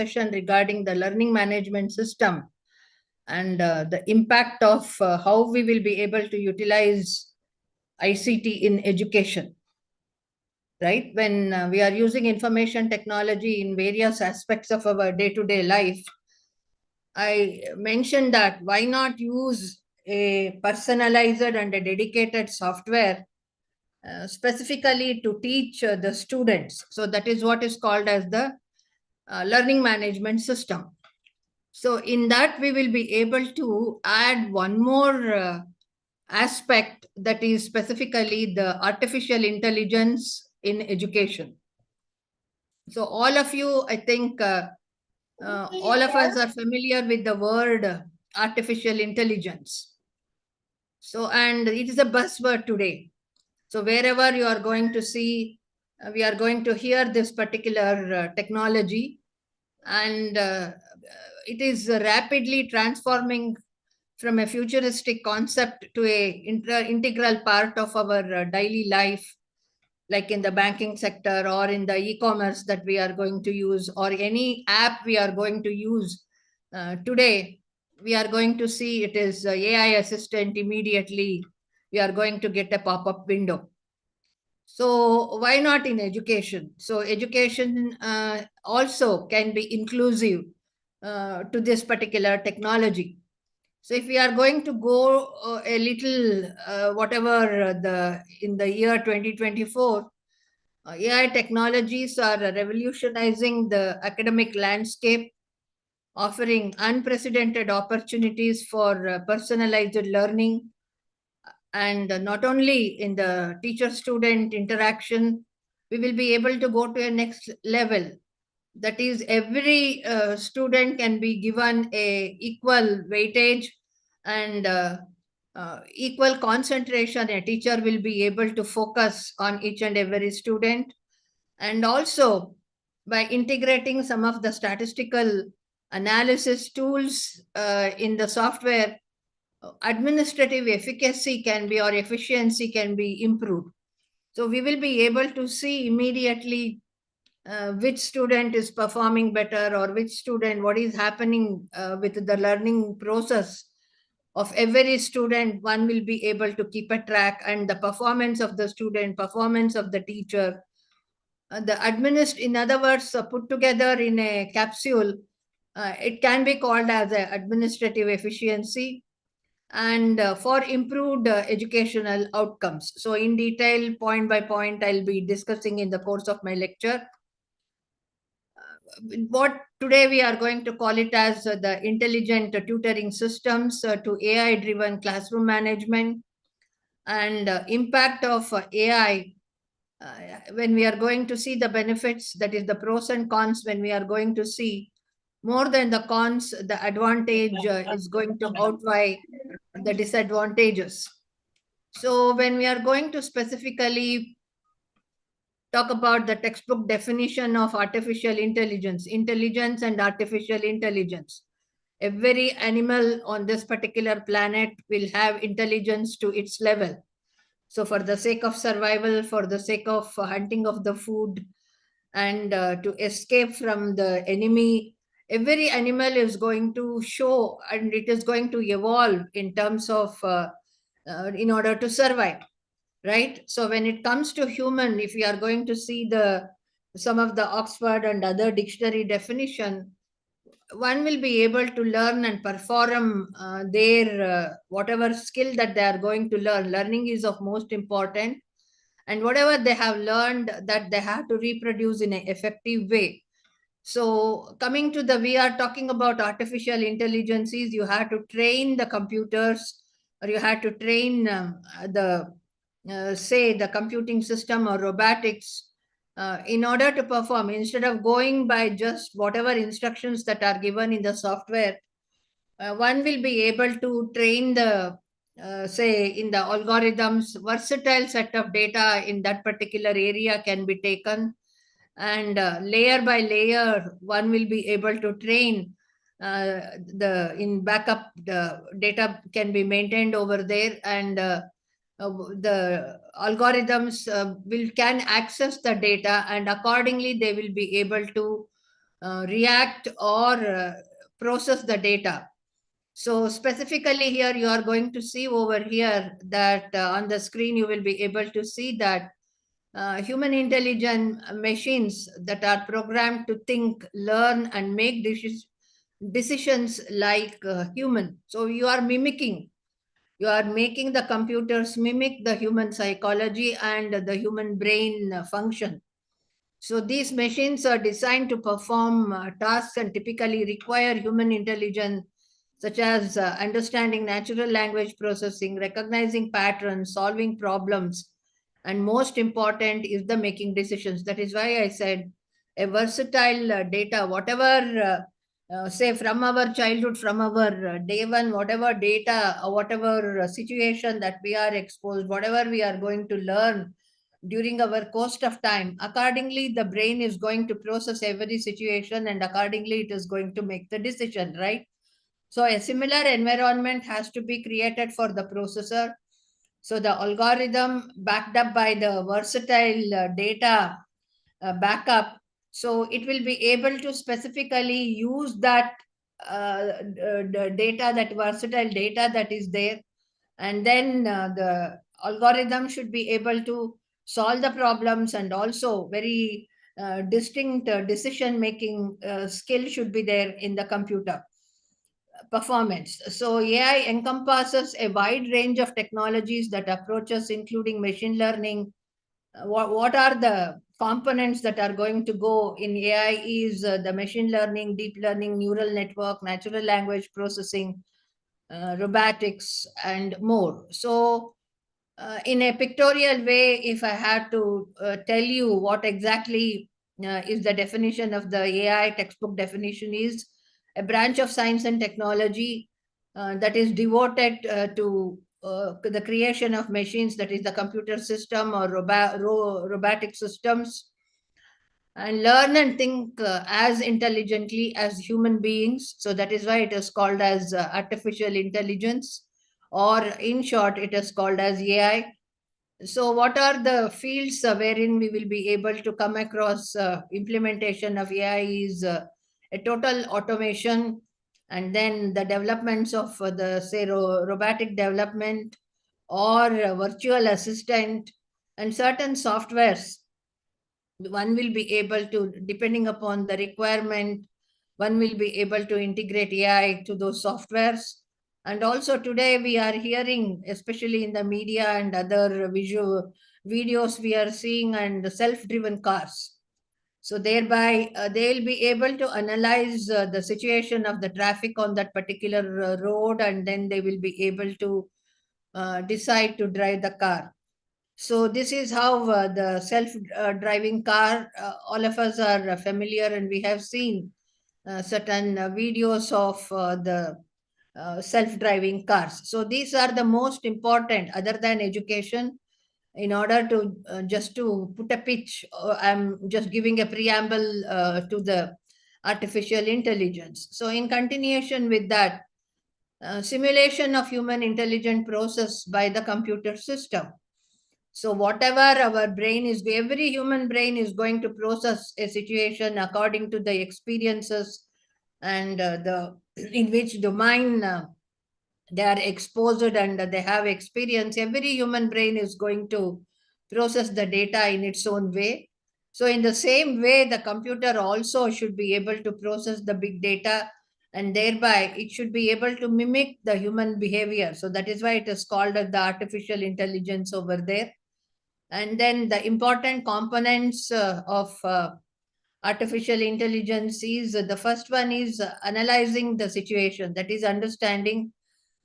session regarding the learning management system and the impact of how we will be able to utilize ICT in education. Right? When we are using information technology in various aspects of our day-to-day life, I mentioned that why not use a personalized and a dedicated software specifically to teach the students. So that is what is called as the learning management system. So in that, we will be able to add one more aspect, that is specifically the artificial intelligence in education. So all of you, I think, all of us are familiar with the word artificial intelligence. So, and it is a buzzword today. So wherever you are going to see, we are going to hear this particular technology, and it is rapidly transforming from a futuristic concept to a integral part of our daily life, like in the banking sector or in the e-commerce that we are going to use, or any app we are going to use. Today, we are going to see it is AI assistant immediately. We are going to get a pop-up window. So why not in education? So education also can be inclusive to this particular technology. So if we are going to go a little, whatever in the year 2024, AI technologies are revolutionizing the academic landscape, offering unprecedented opportunities for personalized learning. And not only in the teacher-student interaction, we will be able to go to a next level. That is, every student can be given a equal weightage and equal concentration. A teacher will be able to focus on each and every student. And also, by integrating some of the statistical analysis tools in the software, administrative efficacy can be, or efficiency can be improved. So we will be able to see immediately which student is performing better, or which student, what is happening with the learning process of every student. One will be able to keep a track, and the performance of the student, performance of the teacher, in other words, put together in a capsule. It can be called as a administrative efficiency, and for improved educational outcomes. So in detail, point by point, I'll be discussing in the course of my lecture. What today we are going to call it as the intelligent tutoring systems to AI-driven classroom management, and impact of AI. When we are going to see the benefits, that is the pros and cons, when we are going to see more than the cons, the advantage is going to outweigh the disadvantages. So when we are going to specifically talk about the textbook definition of artificial intelligence and artificial intelligence, every animal on this particular planet will have intelligence to its level. So for the sake of survival, for the sake of hunting of the food, and to escape from the enemy, every animal is going to show, and it is going to evolve in terms of in order to survive, right? So when it comes to human, if we are going to see some of the Oxford and other dictionary definition, one will be able to learn and perform their whatever skill that they are going to learn. Learning is of most important, and whatever they have learned, that they have to reproduce in an effective way. So coming to we are talking about artificial intelligences. You have to train the computers, or you have to train say the computing system or robotics in order to perform, instead of going by just whatever instructions that are given in the software. One will be able to train say in the algorithms, versatile set of data in that particular area can be taken, and layer by layer one will be able to train in backup. The data can be maintained over there, and the algorithms can access the data, and accordingly they will be able to react or process the data. So specifically here, you are going to see over here that on the screen, you will be able to see that human intelligent machines that are programmed to think, learn, and make decisions like human. So you are making the computers mimic the human psychology and the human brain function. So these machines are designed to perform tasks and typically require human intelligence, such as understanding natural language processing, recognizing patterns, solving problems, and most important is the making decisions. That is why I said a versatile data, whatever, say from our childhood, from our day one, whatever data, or whatever situation that we are exposed, whatever we are going to learn during our course of time, accordingly the brain is going to process every situation and accordingly it is going to make the decision, right? So a similar environment has to be created for the processor. So the algorithm backed up by the versatile data backup, so it will be able to specifically use that the data, that versatile data that is there, and then the algorithm should be able to solve the problems, and also very distinct decision making skill should be there in the computer performance. So AI encompasses a wide range of technologies that approaches including machine learning. What are the components that are going to go in AI is the machine learning, deep learning, neural network, natural language processing, robotics, and more. So, in a pictorial way, if I had to tell you what exactly is the definition of the AI textbook definition is a branch of science and technology that is devoted to the creation of machines, that is the computer system or robotic systems, and learn and think as intelligently as human beings. So that is why it is called as artificial intelligence, or in short, it is called as AI. So, what are the fields wherein we will be able to come across implementation of AI is a total automation, and then the developments of the say robotic development or virtual assistant and certain softwares. One will be able to, depending upon the requirement, one will be able to integrate AI to those softwares. And also today we are hearing, especially in the media and other visual videos we are seeing, and self-driven cars. So thereby they'll be able to analyze the situation of the traffic on that particular road, and then they will be able to decide to drive the car. So this is how the self-driving car, all of us are familiar, and we have seen certain videos of the self-driving cars. So these are the most important, other than education. In order to just to put a pitch, I'm just giving a preamble to the artificial intelligence. So in continuation with that, simulation of human intelligent process by the computer system. So whatever our brain is, every human brain is going to process a situation according to the experiences and the in which domain they are exposed and they have experience. Every human brain is going to process the data in its own way. So in the same way, the computer also should be able to process the big data, and thereby it should be able to mimic the human behavior. So that is why it is called the artificial intelligence over there. And then the important components of artificial intelligence is the first one is analyzing the situation, that is understanding,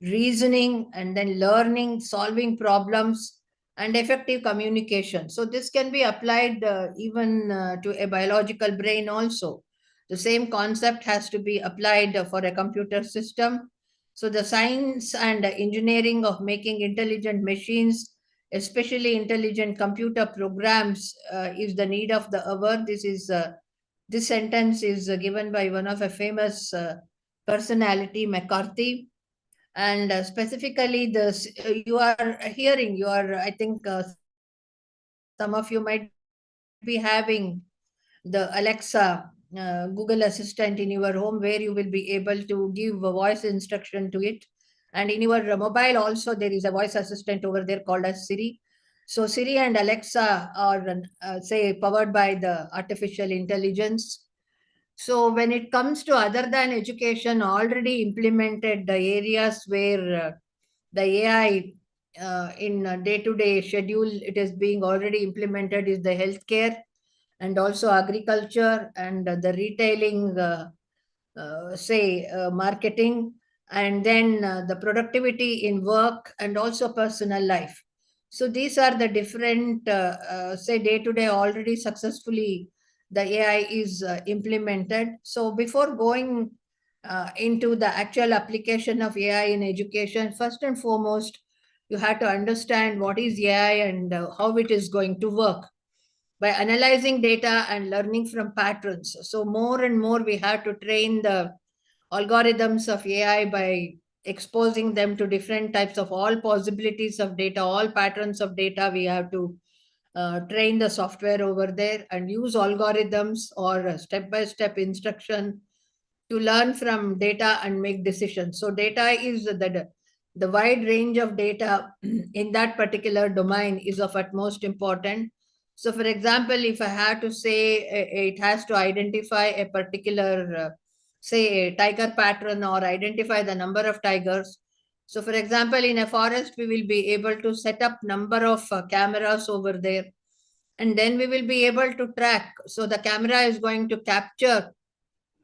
reasoning, and then learning, solving problems, and effective communication. So this can be applied even to a biological brain also. The same concept has to be applied for a computer system. So the science and engineering of making intelligent machines, especially intelligent computer programs, is the need of the hour. This sentence is given by one of a famous personality, McCarthy. And specifically, this you are hearing. You are, I think, some of you might be having the Alexa Google Assistant in your home, where you will be able to give a voice instruction to it. And in your mobile also, there is a voice assistant over there called as Siri. So Siri and Alexa are, say, powered by the artificial intelligence. So when it comes to other than education, already implemented the areas where the AI in day-to-day schedule, it is being already implemented is the healthcare and also agriculture and the retailing, say, marketing, and then the productivity in work and also personal life. So these are the different, say, day-to-day already successfully the AI is implemented. So before going into the actual application of AI in education, first and foremost, you have to understand what is AI and how it is going to work by analyzing data and learning from patterns. So more and more we have to train the algorithms of AI by exposing them to different types of all possibilities of data, all patterns of data. We have to train the software over there and use algorithms or step-by-step instruction to learn from data and make decisions. So data is the wide range of data in that particular domain is of utmost importance. So for example, if I have to say it has to identify a particular, say, a tiger pattern or identify the number of tigers. So for example, in a forest, we will be able to set up number of cameras over there, and then we will be able to track. So the camera is going to capture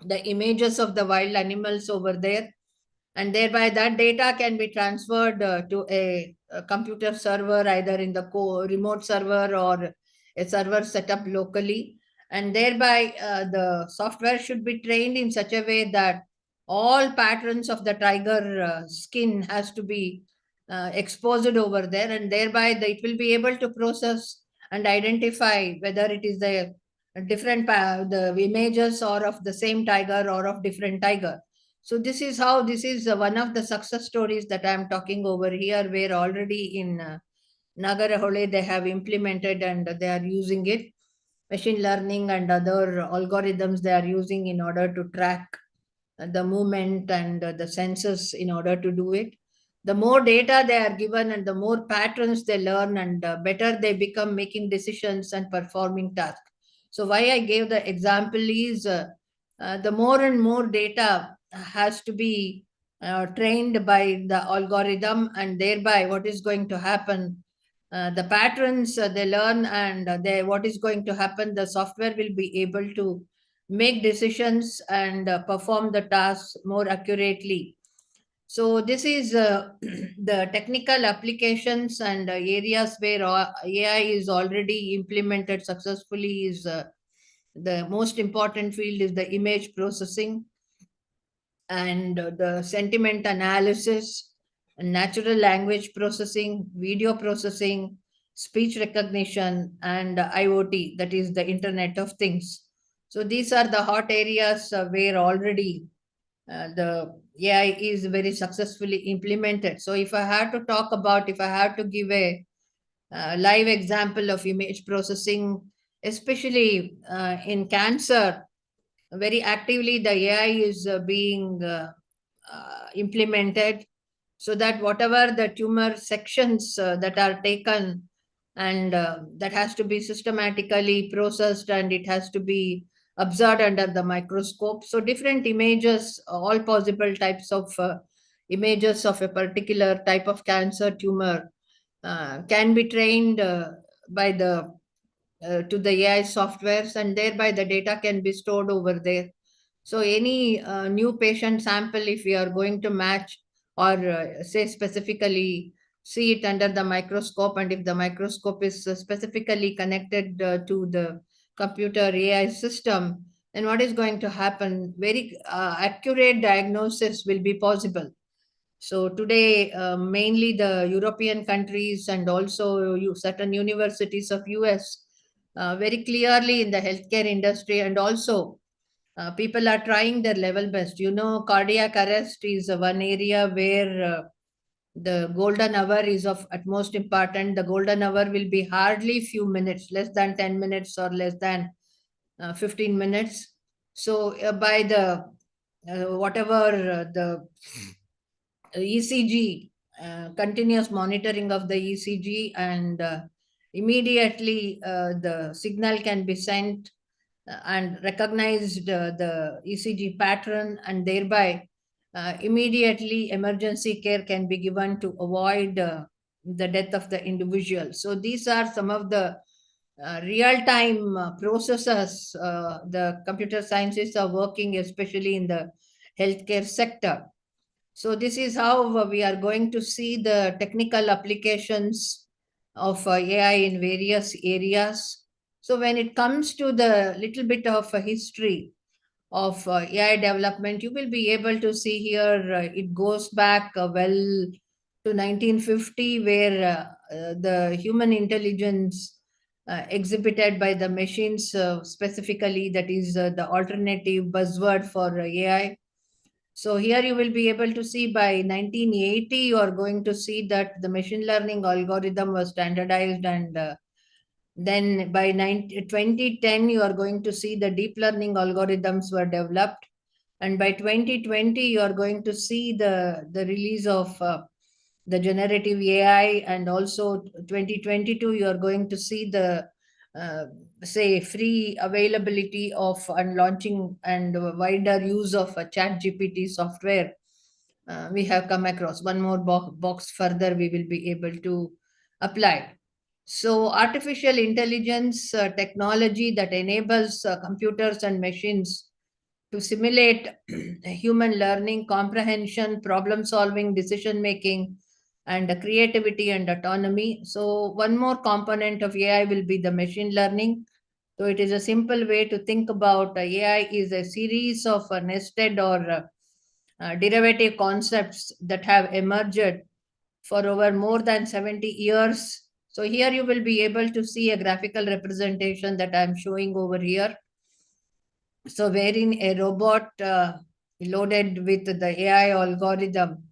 the images of the wild animals over there, and thereby that data can be transferred to a computer server, either in the remote server or a server set up locally. And thereby the software should be trained in such a way that all patterns of the tiger skin has to be exposed over there, and thereby it will be able to process and identify whether it is the different the images or of the same tiger or of different tiger. So this is how, this is one of the success stories that I am talking over here, where already in Nagarahole they have implemented and they are using it. Machine learning and other algorithms they are using in order to track the movement and the senses in order to do it. The more data they are given and the more patterns they learn, and better they become making decisions and performing tasks. So why I gave the example is the more and more data has to be trained by the algorithm, and thereby what is going to happen, the patterns they learn, and what is going to happen, the software will be able to make decisions and perform the tasks more accurately. So this is the technical applications and areas where AI is already implemented successfully. Is the most important field is the image processing and the sentiment analysis, natural language processing, video processing, speech recognition, and IoT, that is the Internet of Things. So these are the hot areas where already the AI is very successfully implemented. So if I have to talk about, if I have to give a live example of image processing, especially in cancer, very actively the AI is being implemented, so that whatever the tumor sections that are taken, and that has to be systematically processed, and it has to be observed under the microscope. So different images, all possible types of images of a particular type of cancer tumor can be trained by the to the AI softwares, and thereby the data can be stored over there. So any new patient sample, if we are going to match or say specifically see it under the microscope, and if the microscope is specifically connected to the computer AI system, then what is going to happen? Very accurate diagnosis will be possible. So today, mainly the European countries and also certain universities of US, very clearly in the healthcare industry, and also people are trying their level best. You know, cardiac arrest is one area where the golden hour is of utmost important. The golden hour will be hardly few minutes, less than 10 minutes or less than 15 minutes. So by the whatever the ECG, continuous monitoring of the ECG, and immediately the signal can be sent and recognized the ECG pattern, and thereby immediately emergency care can be given to avoid the death of the individual. So these are some of the real-time processes the computer scientists are working, especially in the healthcare sector. So this is how we are going to see the technical applications of AI in various areas. So when it comes to the little bit of a history of AI development, you will be able to see here it goes back well to 1950, where the human intelligence exhibited by the machines, specifically, that is the alternative buzzword for AI. So here you will be able to see by 1980, you are going to see that the machine learning algorithm was standardized, and then by 2010, you are going to see the deep learning algorithms were developed. And by 2020, you are going to see the release of the generative AI, and also 2022, you are going to see the say free availability of and launching and wider use of a chat GPT software. We have come across one more box further we will be able to apply. So artificial intelligence technology that enables computers and machines to simulate human learning, comprehension, problem solving, decision making, and creativity and autonomy. So one more component of AI will be the machine learning. So it is a simple way to think about AI is a series of nested or derivative concepts that have emerged for over more than 70 years. So here you will be able to see a graphical representation that I'm showing over here. So wherein a robot loaded with the AI algorithm,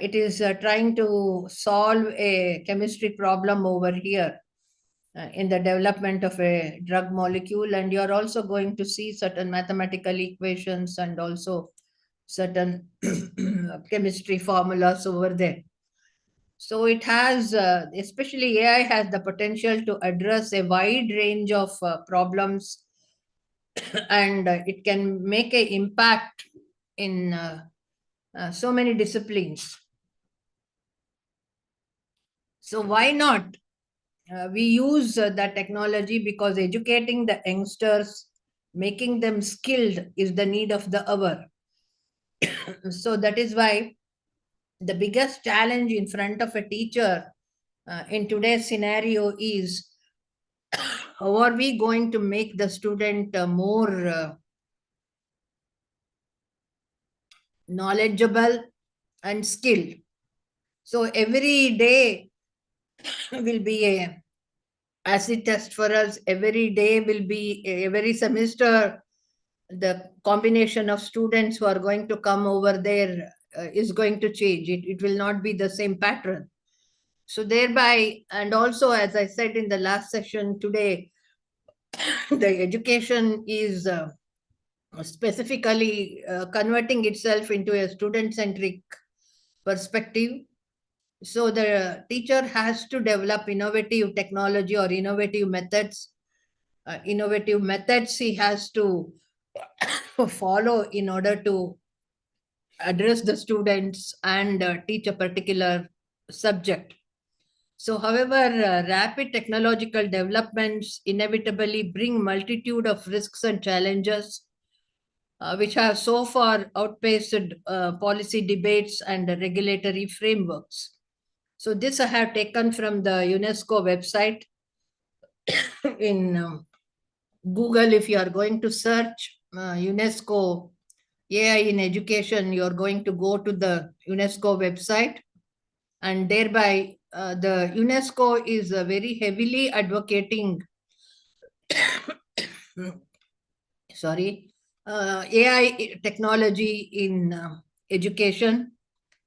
it is trying to solve a chemistry problem over here in the development of a drug molecule. And you're also going to see certain mathematical equations and also certain chemistry formulas over there. So it has, especially AI has the potential to address a wide range of problems, and it can make an impact in so many disciplines. So why not? We use that technology because educating the youngsters, making them skilled is the need of the hour. So that is why the biggest challenge in front of a teacher in today's scenario is how are we going to make the student more knowledgeable and skilled. So every day will be a acid test for us. Every day will be every semester. The combination of students who are going to come over there is going to change. It will not be the same pattern. So thereby, and also as I said in the last session today, the education is specifically converting itself into a student-centric perspective. So the teacher has to develop innovative technology or innovative methods. Innovative methods he has to follow in order to address the students and teach a particular subject. So, however, rapid technological developments inevitably bring multitude of risks and challenges, which have so far outpaced policy debates and regulatory frameworks. So, this I have taken from the UNESCO website. In Google, if you are going to search UNESCO AI in education, you are going to go to the UNESCO website, and thereby the UNESCO is very heavily advocating AI technology in education.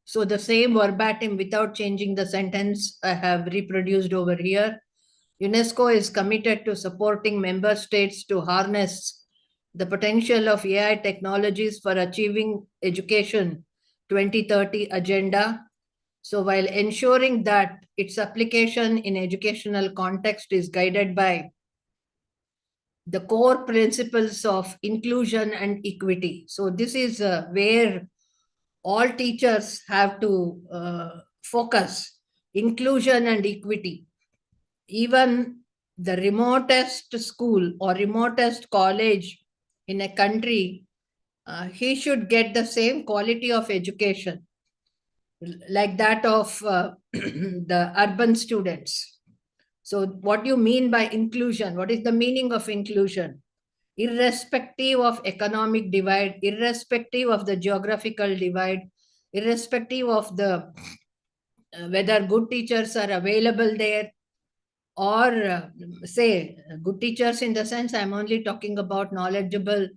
So the same verbatim without changing the sentence I have reproduced over here. UNESCO is committed to supporting member states to harness the potential of AI technologies for achieving education 2030 agenda. So while ensuring that its application in educational context is guided by the core principles of inclusion and equity. So this is where all teachers have to focus inclusion and equity. Even the remotest school or remotest college in a country, he should get the same quality of education like that of the urban students. So what do you mean by inclusion? What is the meaning of inclusion? Irrespective of economic divide, irrespective of the geographical divide, irrespective of the whether good teachers are available there, or say good teachers in the sense I'm only talking about knowledgeable,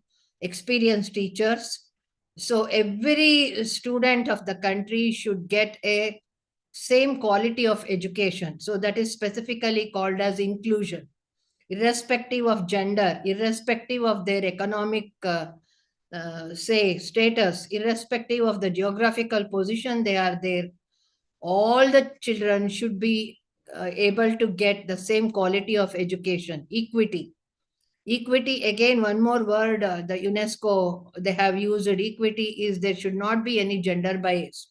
experienced teachers. So every student of the country should get a same quality of education. So that is specifically called as inclusion, irrespective of gender, irrespective of their economic say status, irrespective of the geographical position they are there, all the children should be able to get the same quality of education. Equity. Equity, again, one more word, the UNESCO, they have used it. Equity is there should not be any gender bias.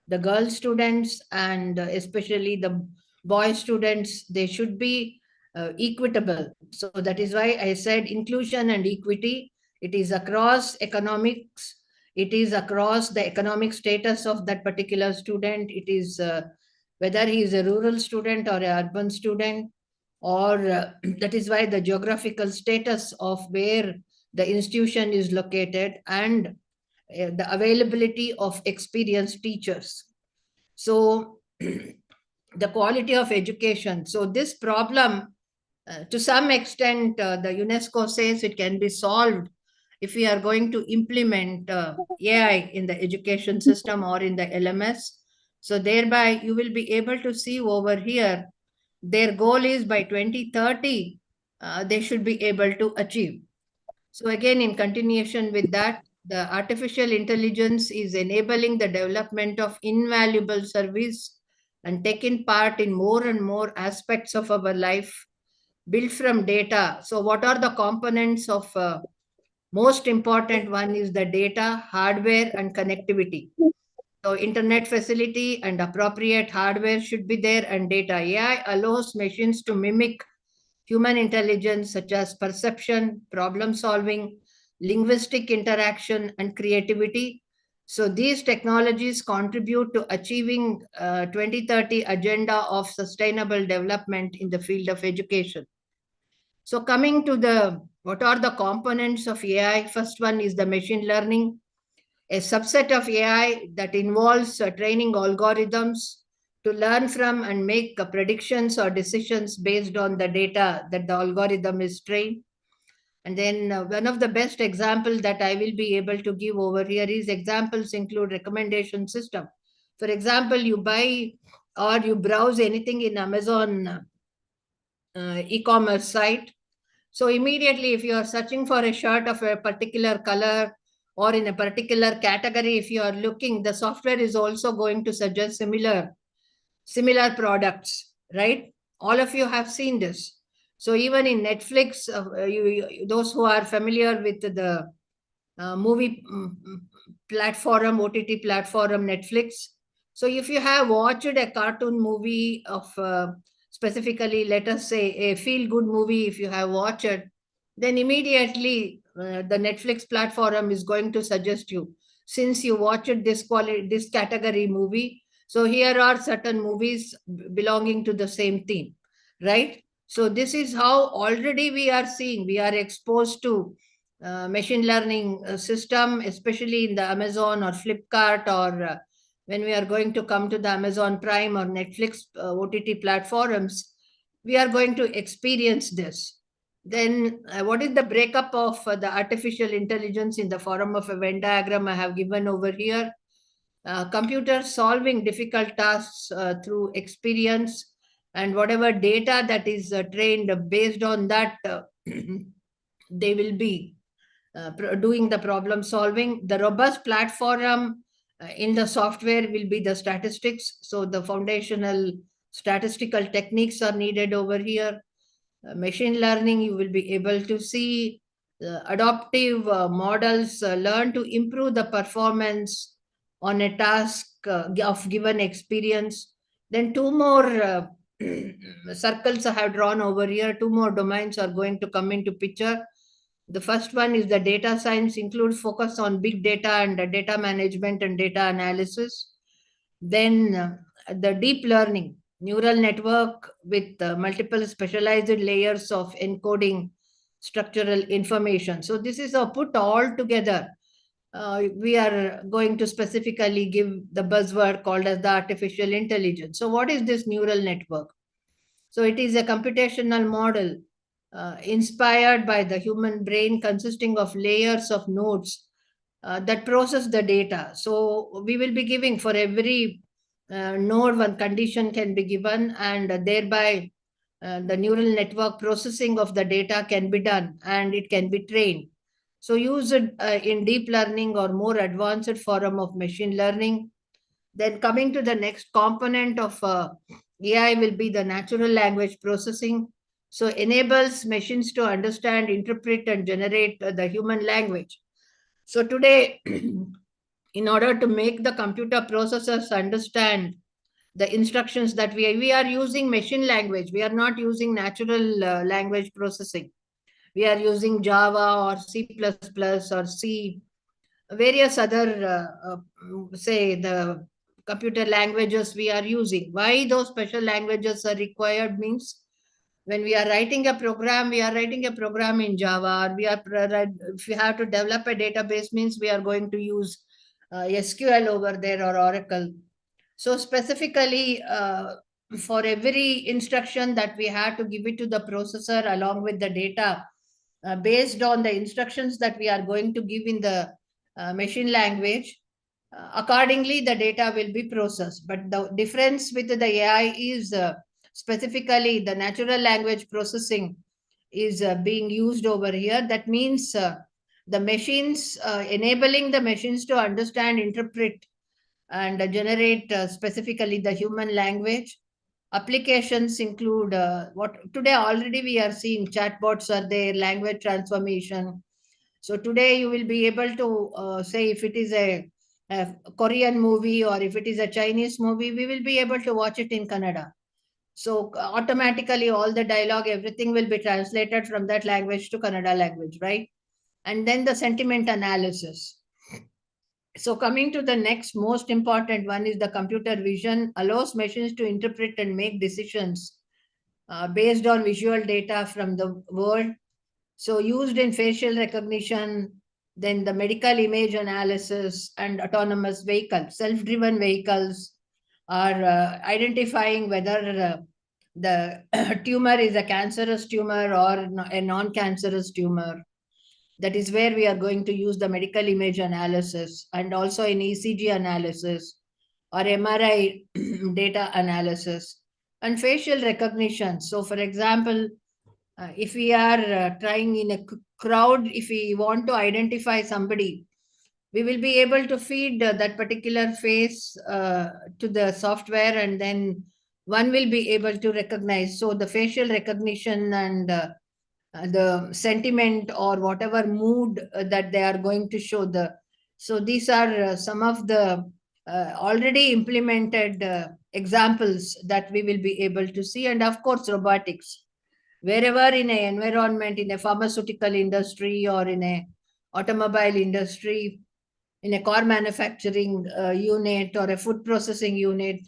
The girl students and especially the boy students, they should be equitable. So that is why I said inclusion and equity. It is across economics. It is across the economic status of that particular student. It is whether he is a rural student or an urban student, or that is why the geographical status of where the institution is located, and the availability of experienced teachers. So the quality of education. So this problem, to some extent, the UNESCO says it can be solved if we are going to implement AI in the education system or in the LMS. So thereby you will be able to see over here, their goal is by 2030, they should be able to achieve. So again, in continuation with that, the artificial intelligence is enabling the development of invaluable service and taking part in more and more aspects of our life built from data. So what are the components of most important one is the data, hardware and connectivity. So internet facility and appropriate hardware should be there, and data. AI allows machines to mimic human intelligence such as perception, problem solving, linguistic interaction, and creativity. So these technologies contribute to achieving 2030 agenda of sustainable development in the field of education. So coming to the, what are the components of AI? First one is the machine learning, a subset of AI that involves training algorithms to learn from and make predictions or decisions based on the data that the algorithm is trained. And then one of the best examples that I will be able to give over here is examples include recommendation system. For example, you buy or you browse anything in Amazon e-commerce site. So immediately, if you are searching for a shirt of a particular color or in a particular category, if you are looking, the software is also going to suggest similar products, right? All of you have seen this. So even in Netflix, those who are familiar with the movie platform, OTT platform, Netflix. So if you have watched a cartoon movie of specifically, let us say a feel-good movie, if you have watched it, then immediately the Netflix platform is going to suggest you, since you watched this category movie, so here are certain movies belonging to the same theme, right? So this is how already we are seeing, we are exposed to machine learning system, especially in the Amazon or Flipkart, or when we are going to come to the Amazon Prime or Netflix OTT platforms, we are going to experience this. Then what is the breakup of the artificial intelligence in the form of a Venn diagram I have given over here? Computers solving difficult tasks through experience, and whatever data that is trained based on that, they will be doing the problem solving. The robust platform in the software will be the statistics. So the foundational statistical techniques are needed over here. Machine learning, you will be able to see adaptive models learn to improve the performance on a task of given experience. Then two more circles I have drawn over here. Two more domains are going to come into picture. The first one is the data science, includes focus on big data and data management and data analysis. Then the deep learning, neural network with multiple specialized layers of encoding structural information. So this is a put all together. We are going to specifically give the buzzword called as the artificial intelligence. So what is this neural network? So it is a computational model inspired by the human brain, consisting of layers of nodes that process the data. So we will be giving for every node one condition can be given, and thereby the neural network processing of the data can be done and it can be trained. So used in deep learning or more advanced form of machine learning. Then coming to the next component of AI will be the natural language processing. So enables machines to understand, interpret, and generate the human language. So today, in order to make the computer processors understand the instructions that we are using machine language, we are not using natural language processing. We are using Java or C++ or C, various other, say, the computer languages we are using. Why those special languages are required means when we are writing a program, we are writing a program in Java, or if we have to develop a database means we are going to use SQL over there or Oracle. So specifically for every instruction that we have to give it to the processor along with the data, based on the instructions that we are going to give in the machine language, accordingly the data will be processed. But the difference with the AI is specifically the natural language processing is being used over here. That means the machines, enabling the machines to understand, interpret, and generate specifically the human language. Applications include what today already we are seeing chatbots are there, language transformation. So today you will be able to say if it is a Korean movie or if it is a Chinese movie, we will be able to watch it in Kannada. So automatically all the dialogue, everything will be translated from that language to Kannada language, right? And then the sentiment analysis. So coming to the next most important one is the computer vision, allows machines to interpret and make decisions based on visual data from the world. So used in facial recognition, then the medical image analysis and autonomous vehicles, self-driven vehicles are identifying whether the tumor is a cancerous tumor or a non-cancerous tumor. That is where we are going to use the medical image analysis, and also in ECG analysis or MRI data analysis and facial recognition. So for example, if we are trying in a crowd, if we want to identify somebody, we will be able to feed that particular face to the software, and then one will be able to recognize. So the facial recognition and the sentiment or whatever mood that they are going to show. So these are some of the already implemented examples that we will be able to see. And of course, robotics. Wherever in an environment, in a pharmaceutical industry or in a automobile industry, in a car manufacturing unit or a food processing unit,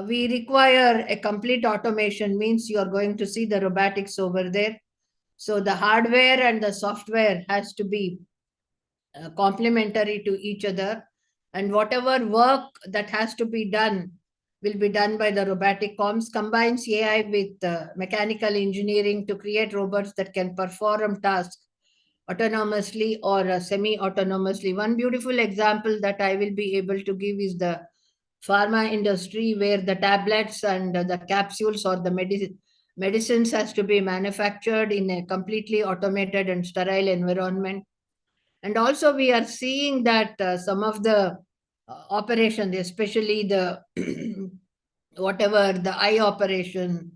we require a complete automation, means you are going to see the robotics over there. So the hardware and the software has to be complementary to each other, and whatever work that has to be done will be done by the robotic comms, combines AI with mechanical engineering to create robots that can perform tasks autonomously or semi-autonomously. One beautiful example that I will be able to give is the pharma industry, where the tablets and the capsules or the medicines has to be manufactured in a completely automated and sterile environment. And also we are seeing that some of the operations, especially the whatever the eye operation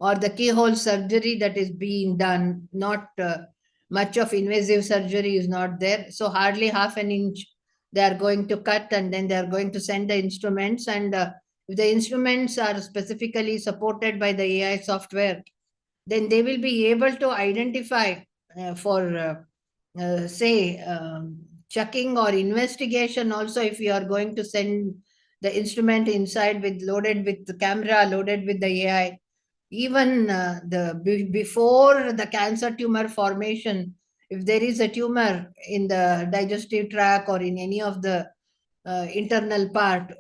or the keyhole surgery that is being done, not much of invasive surgery is not there. So hardly half an inch they are going to cut, and then they are going to send the instruments. And if the instruments are specifically supported by the AI software, then they will be able to identify for say checking or investigation. Also, if you are going to send the instrument inside with loaded with the camera, loaded with the AI, even before the cancer tumor formation, if there is a tumor in the digestive tract or in any of the internal part,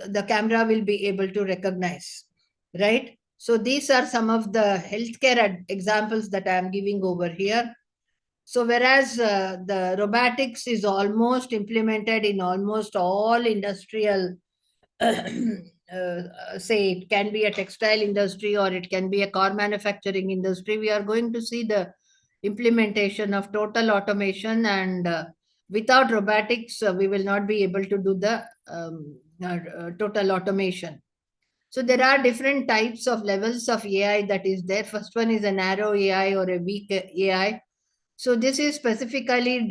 the camera will be able to recognize, right? So these are some of the healthcare examples that I am giving over here. So whereas the robotics is almost implemented in almost all industrial, say it can be a textile industry or it can be a car manufacturing industry, we are going to see the implementation of total automation. And without robotics, we will not be able to do the total automation. So there are different types of levels of AI that is there. First one is a narrow AI or a weak AI. So this is specifically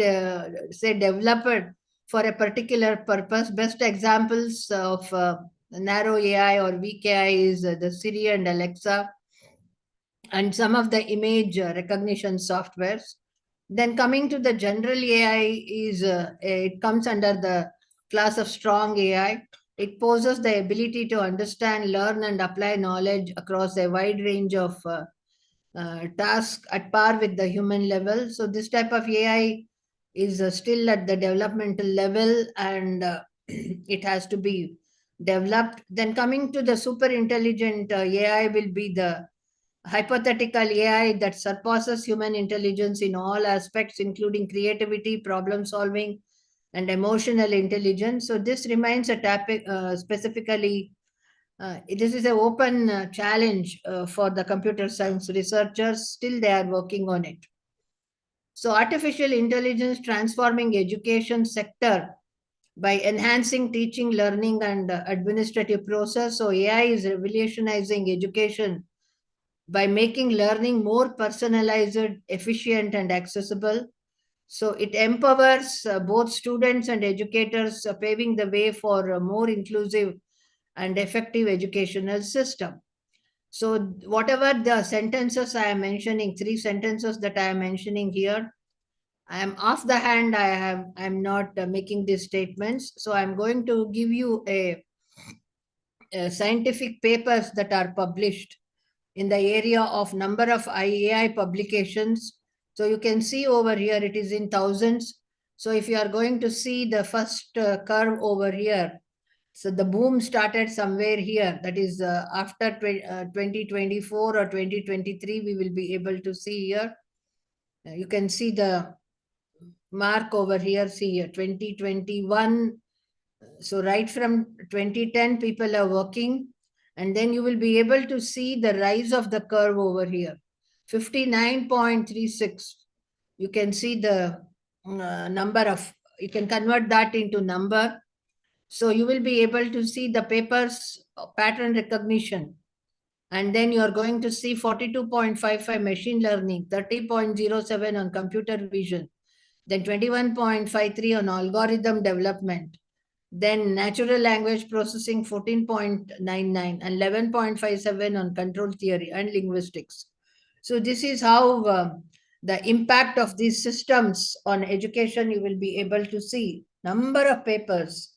say developed for a particular purpose. Best examples of narrow AI or weak AI is the Siri and Alexa, and some of the image recognition softwares. Then coming to the general AI is it comes under the class of strong AI. It poses the ability to understand, learn, and apply knowledge across a wide range of task at par with the human level. So this type of AI is still at the developmental level, and it has to be developed. Then coming to the super intelligent AI will be the hypothetical AI that surpasses human intelligence in all aspects, including creativity, problem solving, and emotional intelligence. So this remains a topic specifically this is an open challenge for the computer science researchers. Still, they are working on it. So, artificial intelligence transforming education sector by enhancing teaching, learning, and administrative process. So, AI is revolutionizing education by making learning more personalized, efficient, and accessible. So, it empowers both students and educators, paving the way for a more inclusive and effective educational system. So whatever the sentences I am mentioning, three sentences that I am mentioning here, I am off the hand. I'm not making these statements. So I'm going to give you a scientific papers that are published in the area of number of AI publications. So you can see over here, it is in thousands. So if you are going to see the first curve over here, so the boom started somewhere here. That is after 2024 or 2023, we will be able to see here. You can see the mark over here. See here, 2021. So right from 2010, people are working. And then you will be able to see the rise of the curve over here. 59.36. You can see the number of, you can convert that into number. So you will be able to see the papers pattern recognition. And then you are going to see 42.55 machine learning, 30.07 on computer vision, then 21.53 on algorithm development, then natural language processing 14.99 and 11.57 on control theory and linguistics. So this is how the impact of these systems on education you will be able to see. Number of papers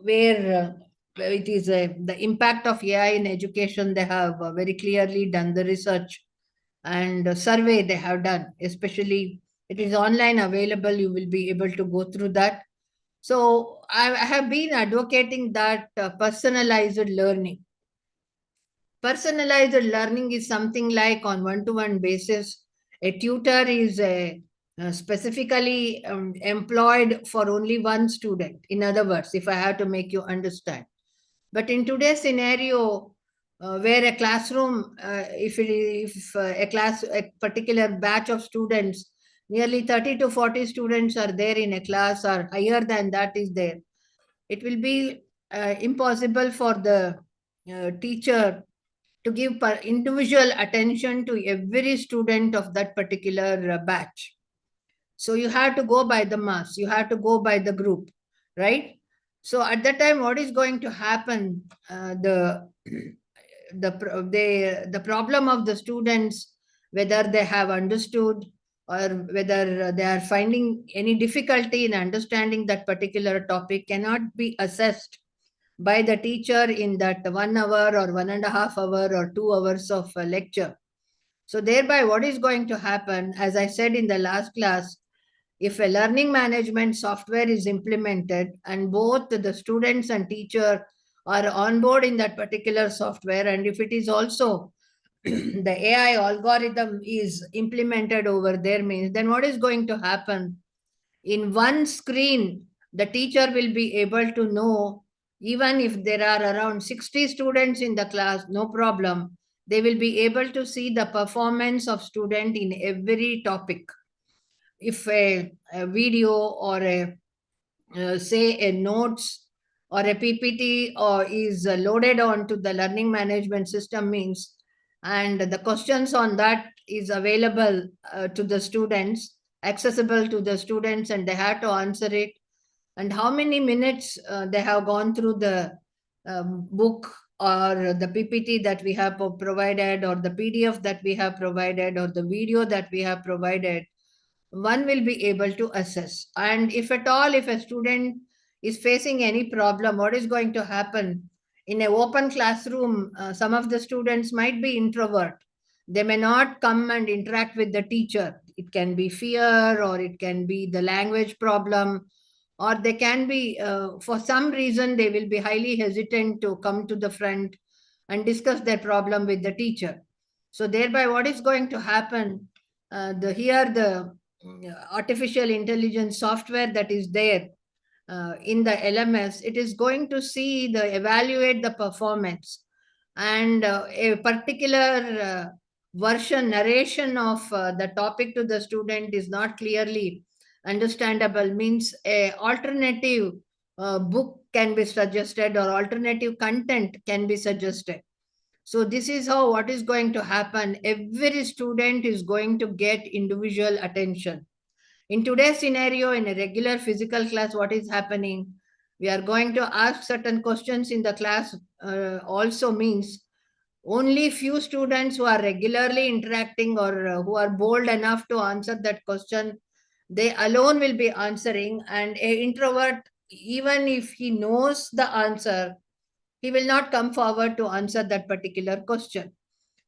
where it is the impact of AI in education. They have very clearly done the research and survey they have done, especially it is online available. You will be able to go through that. So I have been advocating that personalized learning. Personalized learning is something like on one-to-one basis. A tutor is specifically employed for only one student. In other words, if I have to make you understand. But in today's scenario, where a classroom, if a particular batch of students nearly 30 to 40 students are there in a class, or higher than that is there, it will be impossible for the teacher to give individual attention to every student of that particular batch. So you have to go by the mass, you have to go by the group, right? So at that time, what is going to happen? The problem of the students, whether they have understood or whether they are finding any difficulty in understanding that particular topic, cannot be assessed by the teacher in that 1 hour or 1.5 hour or 2 hours of a lecture. So thereby, what is going to happen, as I said in the last class, if a learning management software is implemented and both the students and teacher are on board in that particular software, and if it is also the AI algorithm is implemented over there, means then what is going to happen? In one screen, the teacher will be able to know, even if there are around 60 students in the class, no problem. They will be able to see the performance of student in every topic. If a video or say a notes or a PPT or is loaded onto the learning management system, means, and the questions on that is available to the students, accessible to the students, and they have to answer it, and how many minutes they have gone through the book or the PPT that we have provided, or the PDF that we have provided, or the video that we have provided, one will be able to assess. And if at all, if a student is facing any problem, what is going to happen? In an open classroom, some of the students might be introvert. They may not come and interact with the teacher. It can be fear, or it can be the language problem, or they can be, for some reason, they will be highly hesitant to come to the front and discuss their problem with the teacher. So thereby, what is going to happen? The artificial intelligence software that is there in the LMS, it is going to see evaluate the performance, and a particular version narration of the topic to the student is not clearly understandable, means a alternative book can be suggested, or alternative content can be suggested. So this is how what is going to happen. Every student is going to get individual attention. In today's scenario, in a regular physical class, what is happening? We are going to ask certain questions in the class, also means only few students who are regularly interacting, or who are bold enough to answer that question, they alone will be answering. And an introvert, even if he knows the answer, he will not come forward to answer that particular question.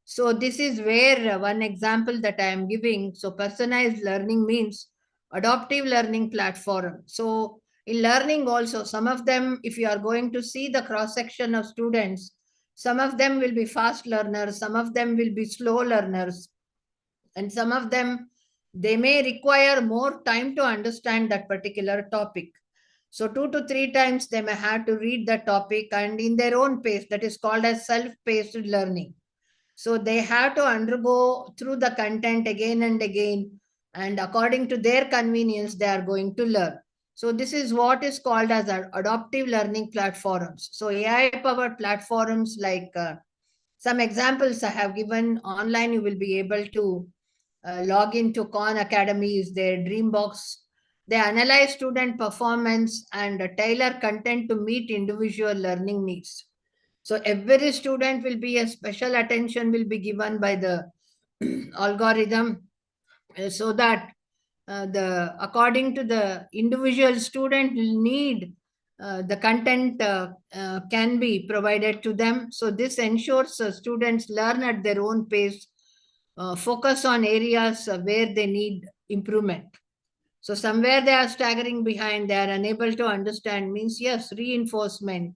So this is where one example that I am giving. So personalized learning means adaptive learning platform. So in learning also, some of them, if you are going to see the cross section of students, some of them will be fast learners, some of them will be slow learners, and some of them, they may require more time to understand that particular topic. So 2 to 3 times they may have to read the topic, and in their own pace, that is called as self-paced learning. So they have to undergo through the content again and again, and according to their convenience, they are going to learn. So this is what is called as adaptive learning platforms. So AI-powered platforms, like some examples I have given online, you will be able to log into Khan Academy is their Dreambox. They analyze student performance and tailor content to meet individual learning needs. So every student will be a special attention will be given by the algorithm, so that the according to the individual student will need, the content can be provided to them. So this ensures students learn at their own pace, focus on areas where they need improvement. So somewhere they are staggering behind, they are unable to understand, means yes, reinforcement,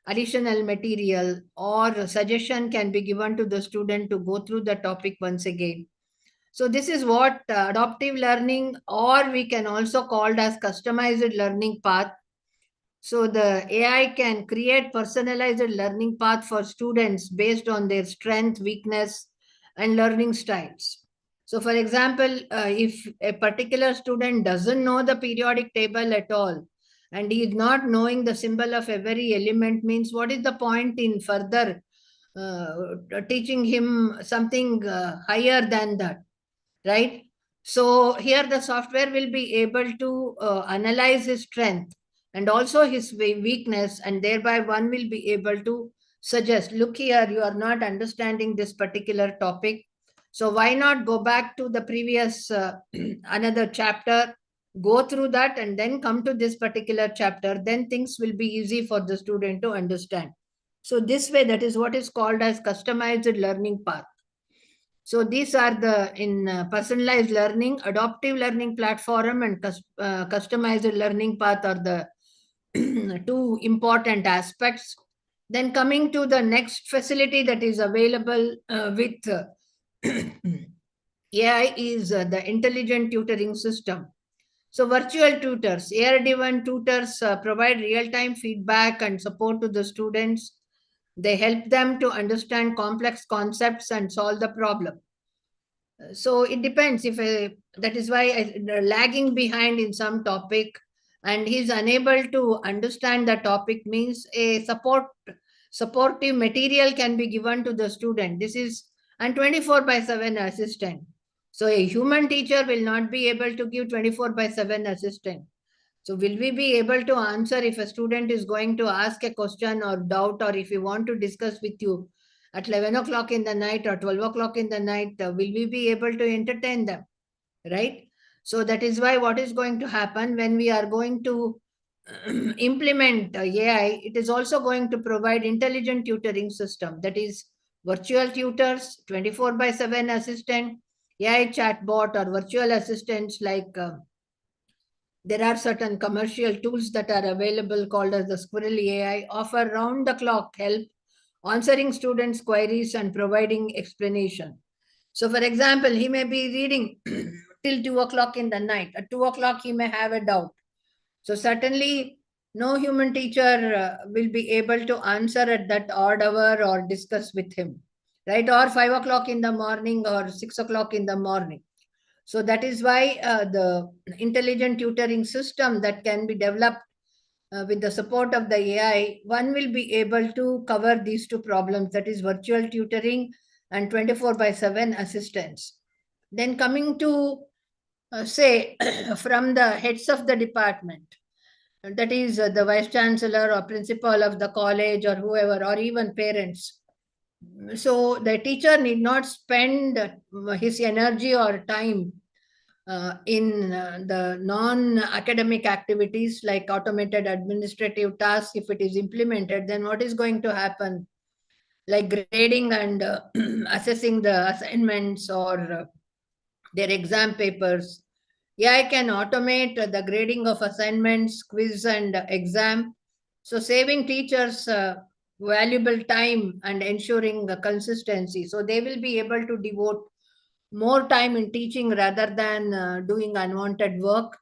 additional material or suggestion can be given to the student to go through the topic once again. So this is what adaptive learning, or we can also call it as customized learning path. So the AI can create personalized learning path for students based on their strength, weakness, and learning styles. So for example, if a particular student doesn't know the periodic table at all, and he is not knowing the symbol of every element, means what is the point in further teaching him something higher than that, right? So here the software will be able to analyze his strength and also his weakness, and thereby one will be able to suggest, look here, you are not understanding this particular topic. So why not go back to the previous another chapter, go through that and then come to this particular chapter, then things will be easy for the student to understand. So this way, that is what is called as customized learning path. So these are the in personalized learning, adaptive learning platform and customized learning path are the two important aspects. Then coming to the next facility that is available with AI is the intelligent tutoring system. So virtual tutors, AI-driven tutors provide real-time feedback and support to the students. They help them to understand complex concepts and solve the problem. So it depends if that is why lagging behind in some topic and he's unable to understand the topic, means a supportive material can be given to the student. This is and 24/7 assistant. So a human teacher will not be able to give 24/7 assistant. So will we be able to answer if a student is going to ask a question or doubt, or if we want to discuss with you at 11 o'clock in the night or 12 o'clock in the night, will we be able to entertain them, right? So that is why what is going to happen when we are going to implement AI, it is also going to provide intelligent tutoring system, that is virtual tutors, 24/7 assistant, AI chatbot or virtual assistants like there are certain commercial tools that are available called as the Squirrel AI, offer round the clock help answering students' queries and providing explanation. So, for example, he may be reading till 2 o'clock in the night. At 2 o'clock, he may have a doubt. So, certainly, no human teacher will be able to answer at that odd hour or discuss with him, right? Or 5 o'clock in the morning or 6 o'clock in the morning. So that is why the intelligent tutoring system that can be developed with the support of the AI, one will be able to cover these two problems, that is virtual tutoring and 24/7 assistance. Then coming to say from the heads of the department, that is the vice chancellor or principal of the college or whoever, or even parents. So the teacher need not spend his energy or time in the non-academic activities like automated administrative tasks. If it is implemented, then what is going to happen? Like grading and assessing the assignments or their exam papers. Yeah, I can automate the grading of assignments, quiz and exam. So saving teachers valuable time and ensuring the consistency. So they will be able to devote more time in teaching rather than doing unwanted work.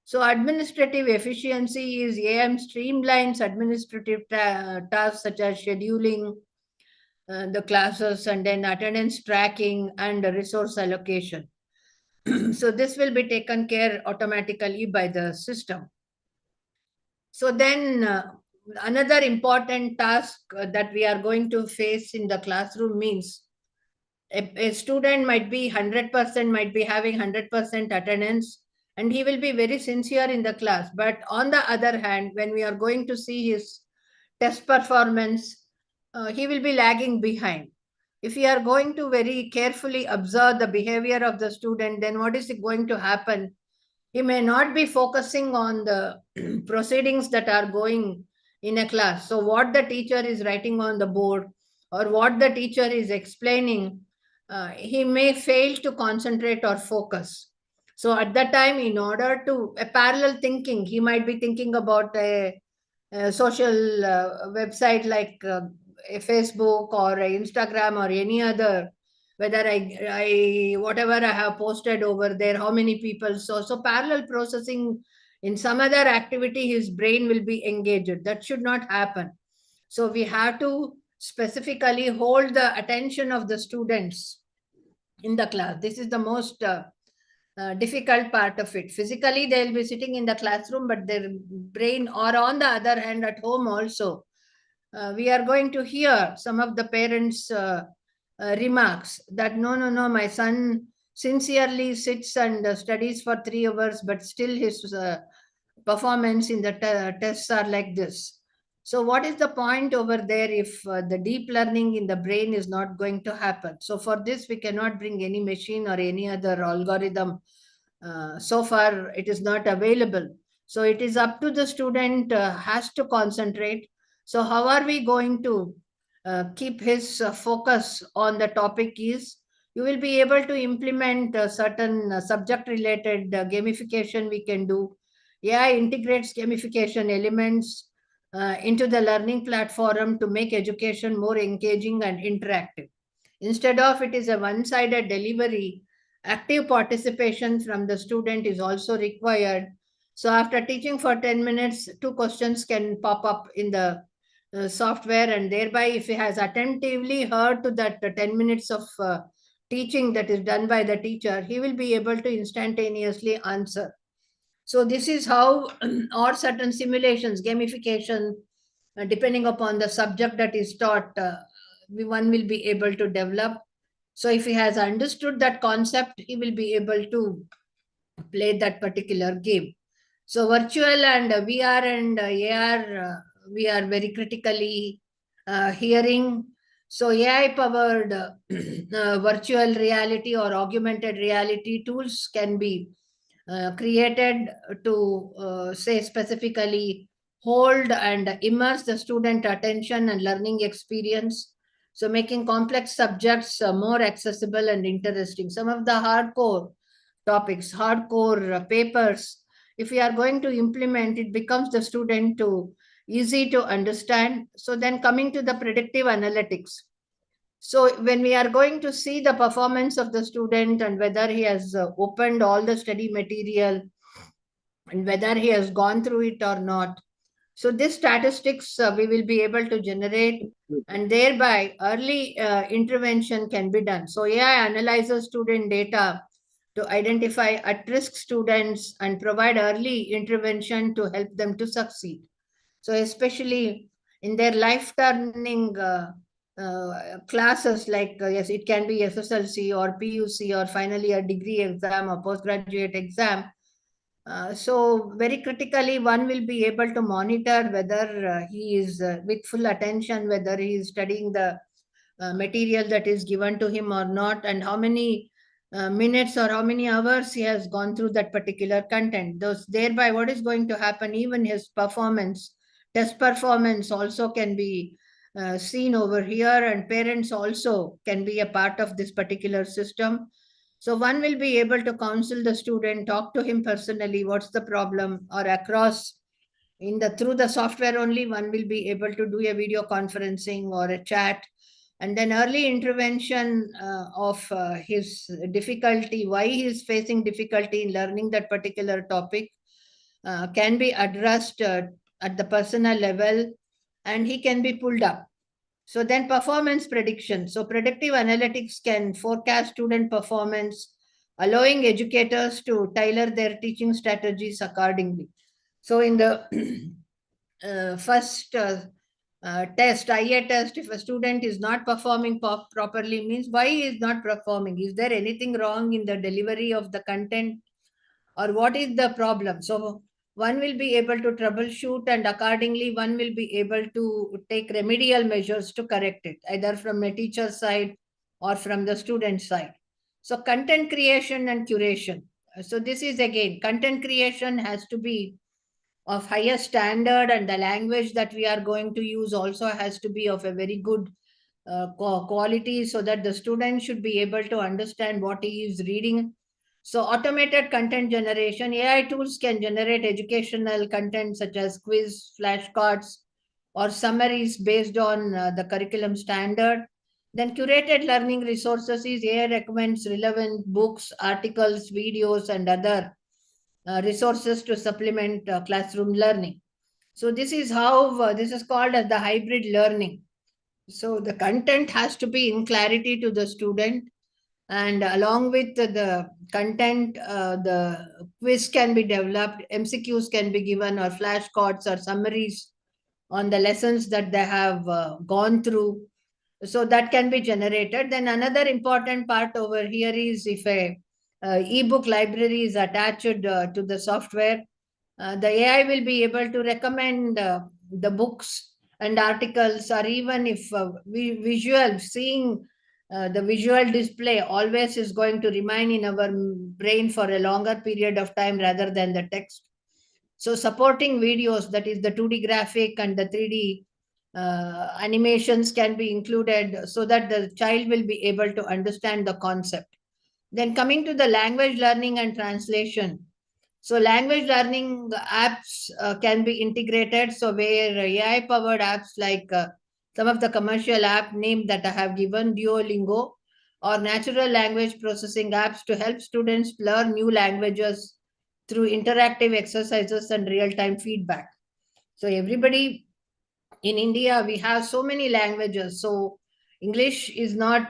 So administrative efficiency is AM streamlines administrative tasks such as scheduling the classes and then attendance tracking and resource allocation. So this will be taken care automatically by the system. So then another important task that we are going to face in the classroom means a student might be 100%, might be having 100% attendance, and he will be very sincere in the class. But on the other hand, when we are going to see his test performance, he will be lagging behind. If we are going to very carefully observe the behavior of the student, then what is going to happen? He may not be focusing on the proceedings that are going in a class. So what the teacher is writing on the board or what the teacher is explaining, he may fail to concentrate or focus. So at that time, in order to a parallel thinking, he might be thinking about a social website like a Facebook or a Instagram or any other, whether I whatever I have posted over there, how many people saw. So parallel processing in some other activity, his brain will be engaged. That should not happen. So we have to specifically hold the attention of the students in the class. This is the most difficult part of it. Physically, they'll be sitting in the classroom, but their brain, or on the other hand, at home also, we are going to hear some of the parents' remarks that no, my son sincerely sits and studies for 3 hours, but still his performance in the tests are like this. So, what is the point over there if the deep learning in the brain is not going to happen? So, for this, we cannot bring any machine or any other algorithm. So far, it is not available. So, it is up to the student has to concentrate. So, how are we going to keep his focus on the topic? Is you will be able to implement certain subject related gamification we can do. AI integrates gamification elements into the learning platform to make education more engaging and interactive. Instead of it is a one-sided delivery, active participation from the student is also required. So after teaching for 10 minutes, 2 questions can pop up in the software, and thereby if he has attentively heard to that 10 minutes of teaching that is done by the teacher, he will be able to instantaneously answer. So this is how, or certain simulations, gamification, depending upon the subject that is taught, one will be able to develop. So if he has understood that concept, he will be able to play that particular game. So virtual and VR and AR, we are very critically hearing. So AI powered virtual reality or augmented reality tools can be created to say specifically hold and immerse the student attention and learning experience, so making complex subjects more accessible and interesting. Some of the hardcore topics, hardcore papers, if we are going to implement, it becomes the student to easy to understand. So then coming to the predictive analytics, so when we are going to see the performance of the student and whether he has opened all the study material and whether he has gone through it or not. So this statistics we will be able to generate, and thereby early intervention can be done. So AI analyzes student data to identify at-risk students and provide early intervention to help them to succeed. So especially in their life-turning classes, like yes, it can be SSLC or PUC or finally a degree exam or postgraduate exam. So very critically, one will be able to monitor whether he is with full attention, whether he is studying the material that is given to him or not, and how many minutes or how many hours he has gone through that particular content. Those thereby, what is going to happen? Even his performance, test performance, also can be seen over here, and parents also can be a part of this particular system. So one will be able to counsel the student, talk to him personally, what's the problem, or across in the through the software only, one will be able to do a video conferencing or a chat, and then early intervention of his difficulty, why he is facing difficulty in learning that particular topic, can be addressed at the personal level, and he can be pulled up. So then performance prediction. So predictive analytics can forecast student performance, allowing educators to tailor their teaching strategies accordingly. So in the first test, IA test, if a student is not performing properly, means why he is not performing? Is there anything wrong in the delivery of the content, or what is the problem? So one will be able to troubleshoot, and accordingly one will be able to take remedial measures to correct it, either from a teacher side or from the student side. So content creation and curation. So this is again, content creation has to be of higher standard, and the language that we are going to use also has to be of a very good quality, so that the student should be able to understand what he is reading. So automated content generation, AI tools can generate educational content such as quiz, flashcards, or summaries based on the curriculum standard. Then curated learning resources is AI recommends relevant books, articles, videos, and other resources to supplement classroom learning. So this is how this is called as the hybrid learning. So the content has to be in clarity to the student, And along with the content, the quiz can be developed, MCQs can be given, or flashcards or summaries on the lessons that they have gone through. So that can be generated. Then another important part over here is if a ebook library is attached to the software, the AI will be able to recommend the books and articles, or even if visual seeing the visual display always is going to remain in our brain for a longer period of time rather than the text. So supporting videos, that is the 2D graphic and the 3D animations, can be included so that the child will be able to understand the concept. Then coming to the language learning and translation. So language learning apps can be integrated. So where AI powered apps like some of the commercial app name that I have given, Duolingo, or natural language processing apps to help students learn new languages through interactive exercises and real-time feedback. So everybody in India, we have so many languages. So English is not,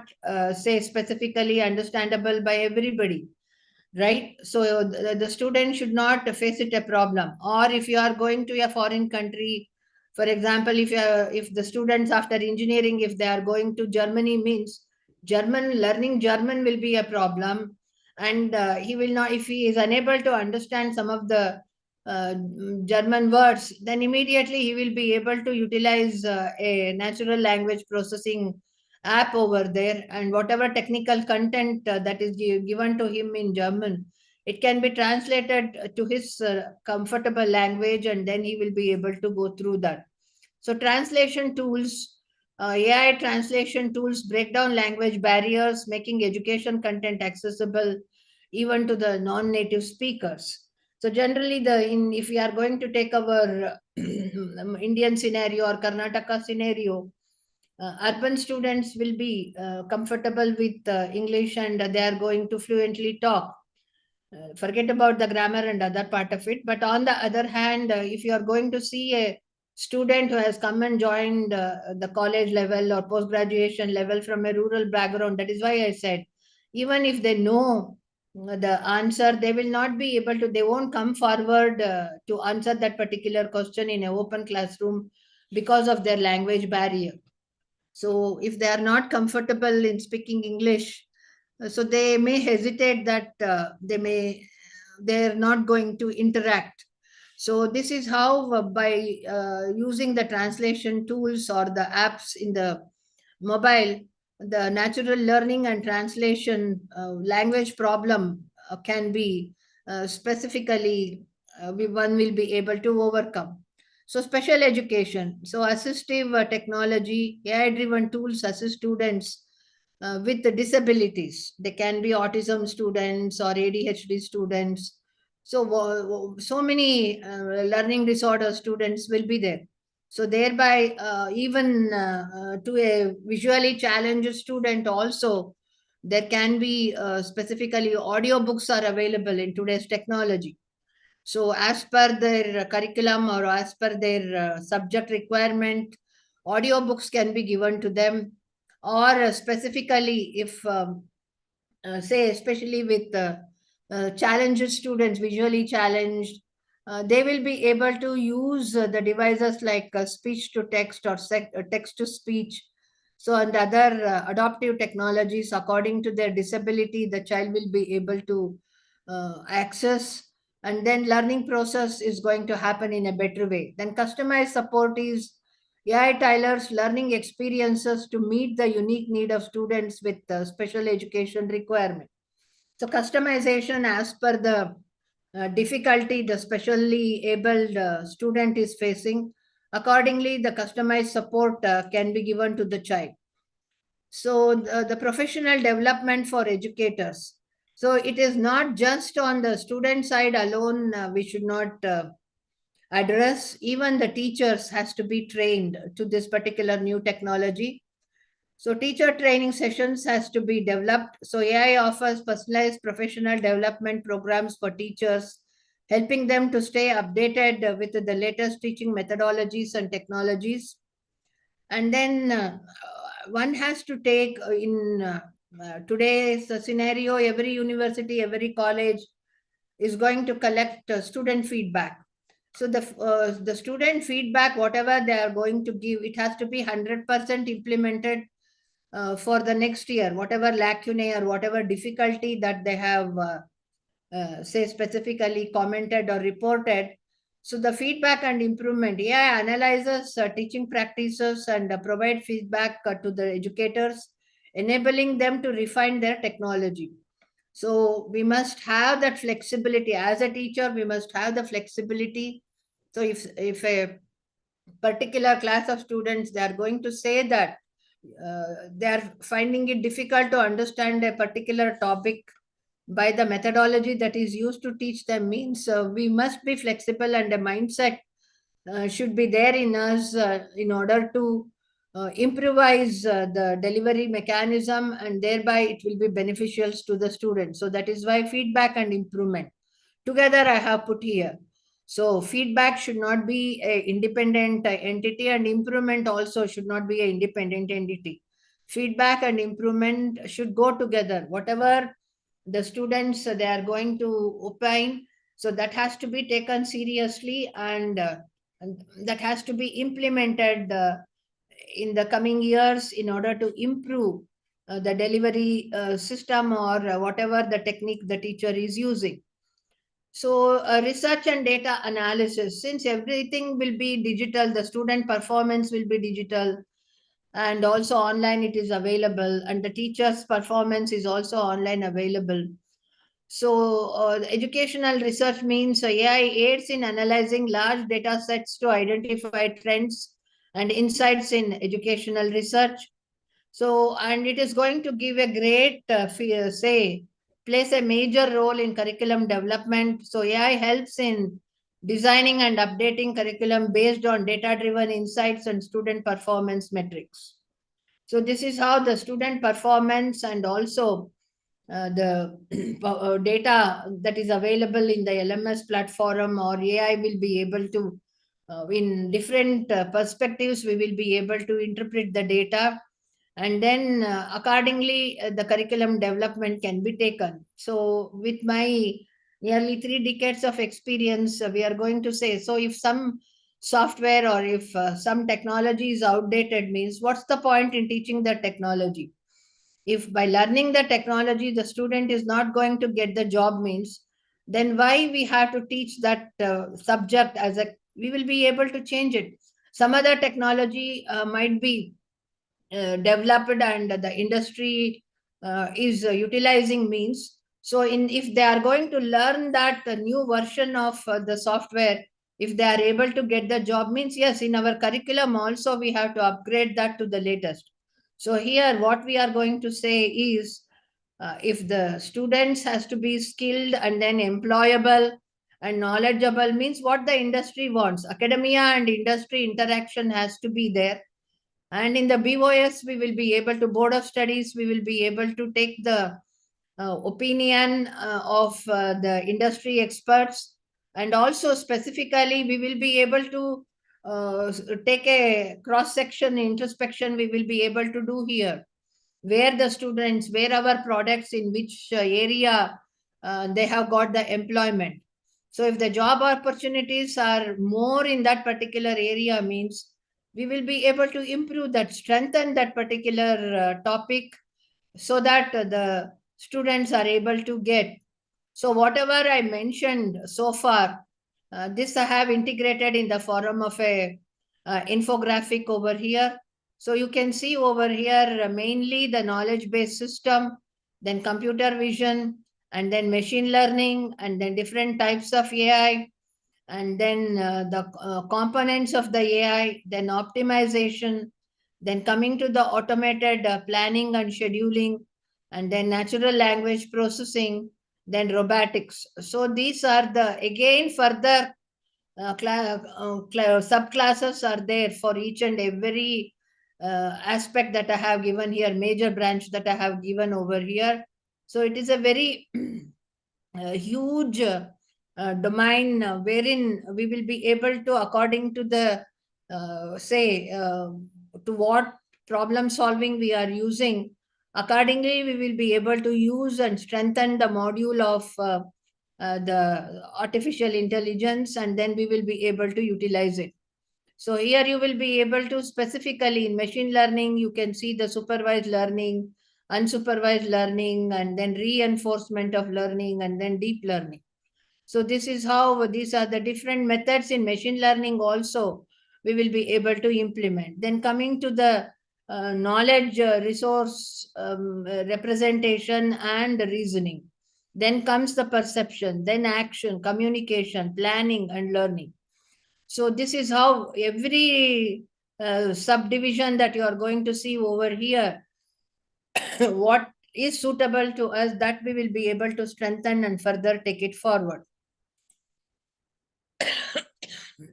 say, specifically understandable by everybody, right? So the student should not face it a problem. Or if you are going to a foreign country, for example, if the students after engineering, if they are going to Germany, means German, learning German will be a problem. And he will not, if he is unable to understand some of the uh, German words, then immediately he will be able to utilize a natural language processing app over there, and whatever technical content that is given to him in German, it can be translated to his comfortable language, and then he will be able to go through that. So translation tools, AI translation tools break down language barriers, making education content accessible even to the non-native speakers. So generally, if we are going to take our Indian scenario or Karnataka scenario, urban students will be comfortable with English, and they are going to fluently talk. Forget about the grammar and other part of it. But on the other hand, if you are going to see a student who has come and joined the college level or post graduation level from a rural background, that is why I said, even if they know the answer, they will not be able to, they won't come forward to answer that particular question in an open classroom because of their language barrier. So if they are not comfortable in speaking English, so they may hesitate that they're not going to interact. So this is how by using the translation tools or the apps in the mobile, the natural learning and translation language problem can be specifically one will be able to overcome. So special education. So assistive technology, AI-driven tools assist students with the disabilities. They can be autism students or ADHD students. So so many learning disorder students will be there. So thereby, even to a visually challenged student also, there can be specifically audio books are available in today's technology. So as per their curriculum or as per their subject requirement, audio books can be given to them. Or specifically if say especially with challenged students, visually challenged, they will be able to use the devices like speech to text or text to speech. So and other adaptive technologies according to their disability, the child will be able to access, and then learning process is going to happen in a better way. Then customized support is AI tailors learning experiences to meet the unique need of students with special education requirement. So customization as per the difficulty the specially abled student is facing. Accordingly, the customized support can be given to the child. So the professional development for educators. So it is not just on the student side alone. We should not address. Even the teachers has to be trained to this particular new technology. So teacher training sessions has to be developed. So AI offers personalized professional development programs for teachers, helping them to stay updated with the latest teaching methodologies and technologies. And then one has to take in today's scenario, every university, every college is going to collect student feedback. So the student feedback, whatever they are going to give, it has to be 100% implemented for the next year, whatever lacunae or whatever difficulty that they have, say, specifically commented or reported. So the feedback and improvement, AI analyzes teaching practices and provide feedback to the educators, enabling them to refine their technology. So we must have that flexibility. As a teacher, we must have the flexibility. So if a particular class of students, they are going to say that they are finding it difficult to understand a particular topic by the methodology that is used to teach them, means we must be flexible, and a mindset should be there in us in order to improvise the delivery mechanism, and thereby it will be beneficial to the students. So that is why feedback and improvement together I have put here. So feedback should not be a independent entity, and improvement also should not be an independent entity. Feedback and improvement should go together. Whatever the students they are going to opine, so that has to be taken seriously, and that has to be implemented in the coming years in order to improve the delivery system, or whatever the technique the teacher is using. So, research and data analysis, since everything will be digital, the student performance will be digital, and also online it is available, and the teacher's performance is also online available. So, educational research means AI aids in analyzing large data sets to identify trends and insights in educational research. So, and it is going to give a great, say, plays a major role in curriculum development. So, AI helps in designing and updating curriculum based on data driven insights and student performance metrics. So, this is how the student performance and also the data that is available in the LMS platform or AI will be able to, in different perspectives, we will be able to interpret the data, and then accordingly the curriculum development can be taken. So with my nearly 3 decades of experience, we are going to say, so if some software or if some technology is outdated, means what's the point in teaching the technology? If by learning the technology the student is not going to get the job, means then why we have to teach that subject? As a, we will be able to change it. Some other technology might be developed and the industry is utilizing, means, so in if they are going to learn that new version of the software, if they are able to get the job, means yes, in our curriculum also we have to upgrade that to the latest. So here what we are going to say is, if the students has to be skilled and then employable and knowledgeable, means what the industry wants, academia and industry interaction has to be there. And in the BOS, we will be able to, Board of Studies, we will be able to take the opinion of the industry experts. And also specifically, we will be able to take a cross-section introspection we will be able to do here, where the students, where our products, in which area they have got the employment. So if the job opportunities are more in that particular area, means we will be able to improve that, strengthen that particular topic, so that the students are able to get. So whatever I mentioned so far, this I have integrated in the form of a infographic over here. So you can see over here mainly the knowledge-based system, then computer vision, and then machine learning, and then different types of AI, and then the components of the AI, then optimization, then coming to the automated planning and scheduling, and then natural language processing, then robotics. So these are the, again, further subclasses are there for each and every aspect that I have given here, major branch that I have given over here. So it is a very huge domain wherein we will be able to, according to the say to what problem solving we are using, Accordingly, we will be able to use and strengthen the module of the artificial intelligence, and then we will be able to utilize it. So here you will be able to specifically in machine learning, you can see the supervised learning, unsupervised learning, and then reinforcement of learning, and then deep learning. So this is how these are the different methods in machine learning also we will be able to implement. Then coming to the knowledge resource representation and reasoning. Then comes the perception, then action, communication, planning, and learning. So this is how every subdivision that you are going to see over here, what is suitable to us, that we will be able to strengthen and further take it forward.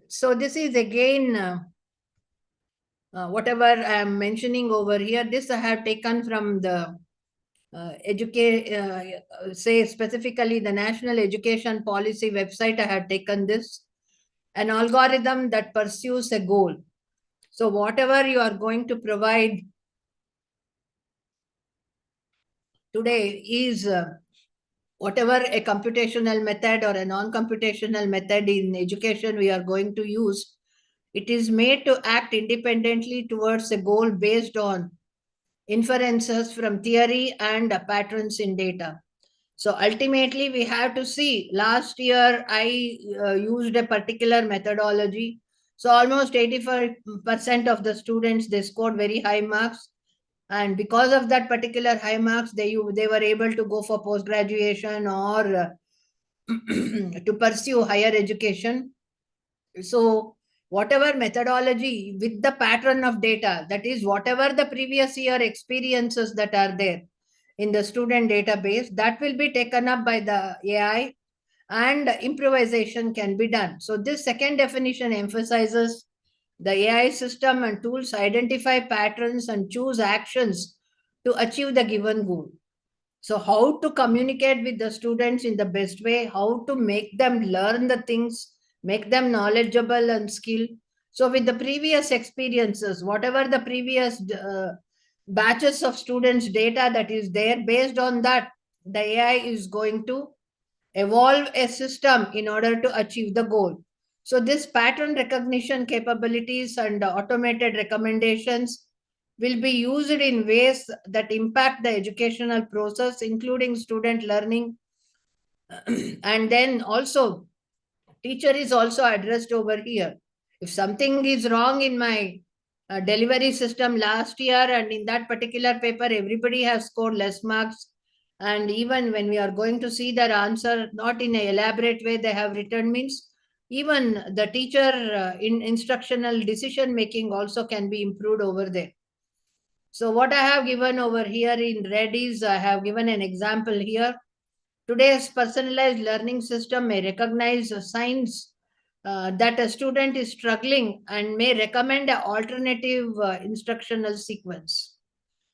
So this is again whatever I am mentioning over here. This I have taken from the say specifically the National Education Policy website. I have taken this, an algorithm that pursues a goal. So whatever you are going to provide today is whatever a computational method or a non-computational method in education we are going to use, it is made to act independently towards a goal based on inferences from theory and patterns in data. So ultimately, we have to see. Last year, I used a particular methodology. So almost 85% of the students, they scored very high marks. And because of that particular high marks, they were able to go for post-graduation or to pursue higher education. So whatever methodology with the pattern of data, that is whatever the previous year experiences that are there in the student database, that will be taken up by the AI and improvisation can be done. So this second definition emphasizes the AI system and tools identify patterns and choose actions to achieve the given goal. So how to communicate with the students in the best way, how to make them learn the things, make them knowledgeable and skilled. So with the previous experiences, whatever the previous batches of students data that is there, based on that, the AI is going to evolve a system in order to achieve the goal. So this pattern recognition capabilities and automated recommendations will be used in ways that impact the educational process, including student learning. And then also, teacher is also addressed over here. If something is wrong in my delivery system last year, and in that particular paper, everybody has scored less marks. And even when we are going to see their answer, not in an elaborate way they have written, means even the teacher in instructional decision making also can be improved over there. So what I have given over here in red is I have given an example here. Today's personalized learning system may recognize signs that a student is struggling and may recommend an alternative instructional sequence.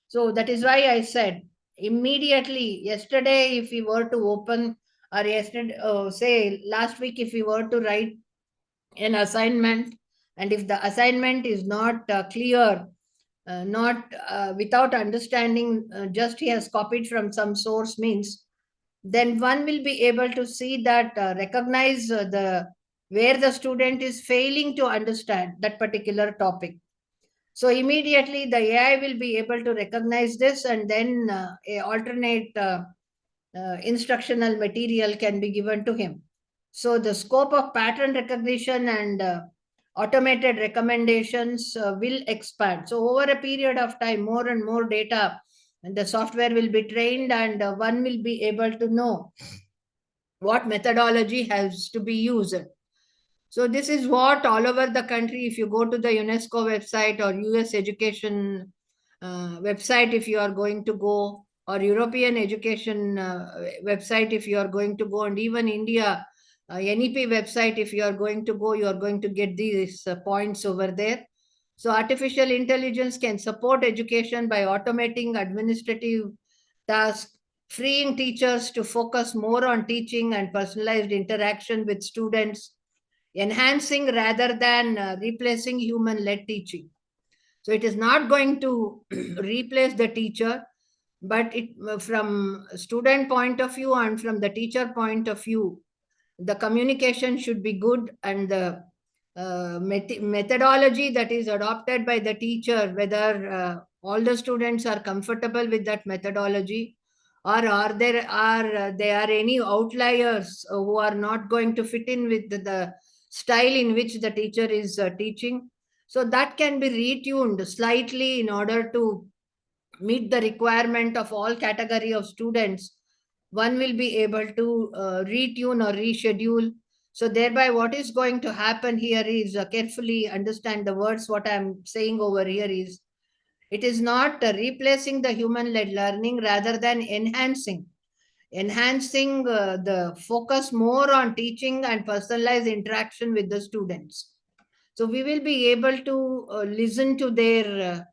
So that is why I said immediately yesterday, if we were to open, or yesterday, say last week, if we were to write an assignment, and if the assignment is not clear, not without understanding, just he has copied from some source, means then one will be able to see that recognize the where the student is failing to understand that particular topic. So immediately the AI will be able to recognize this, and then a alternate instructional material can be given to him. So the scope of pattern recognition and automated recommendations will expand. So over a period of time, more and more data and the software will be trained, and one will be able to know what methodology has to be used. So this is what all over the country, if you go to the UNESCO website or US education website, if you are going to go, or European education website, if you are going to go, and even India NEP website, if you are going to go, you are going to get these points over there. So artificial intelligence can support education by automating administrative tasks, freeing teachers to focus more on teaching and personalized interaction with students, enhancing rather than replacing human-led teaching. So it is not going to replace the teacher. But from student point of view and from the teacher point of view, the communication should be good, and the methodology that is adopted by the teacher, whether all the students are comfortable with that methodology, or there are any outliers who are not going to fit in with the style in which the teacher is teaching. So that can be retuned slightly in order to meet the requirement of all category of students. One will be able to retune or reschedule. So thereby what is going to happen here is, carefully understand the words what I'm saying over here, is it is not replacing the human led learning, rather than enhancing the focus more on teaching and personalized interaction with the students. So we will be able to listen to their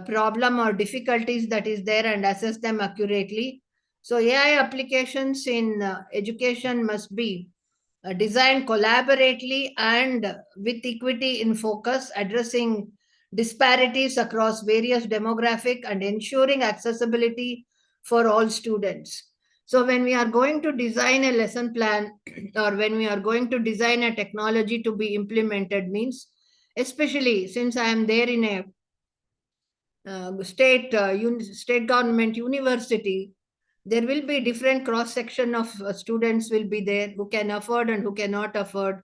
problem or difficulties that is there and assess them accurately. So AI applications in education must be designed collaboratively and with equity in focus, addressing disparities across various demographic and ensuring accessibility for all students. So when we are going to design a lesson plan or when we are going to design a technology to be implemented, means, especially since I am there in a state government university, there will be different cross section of students will be there, who can afford and who cannot afford,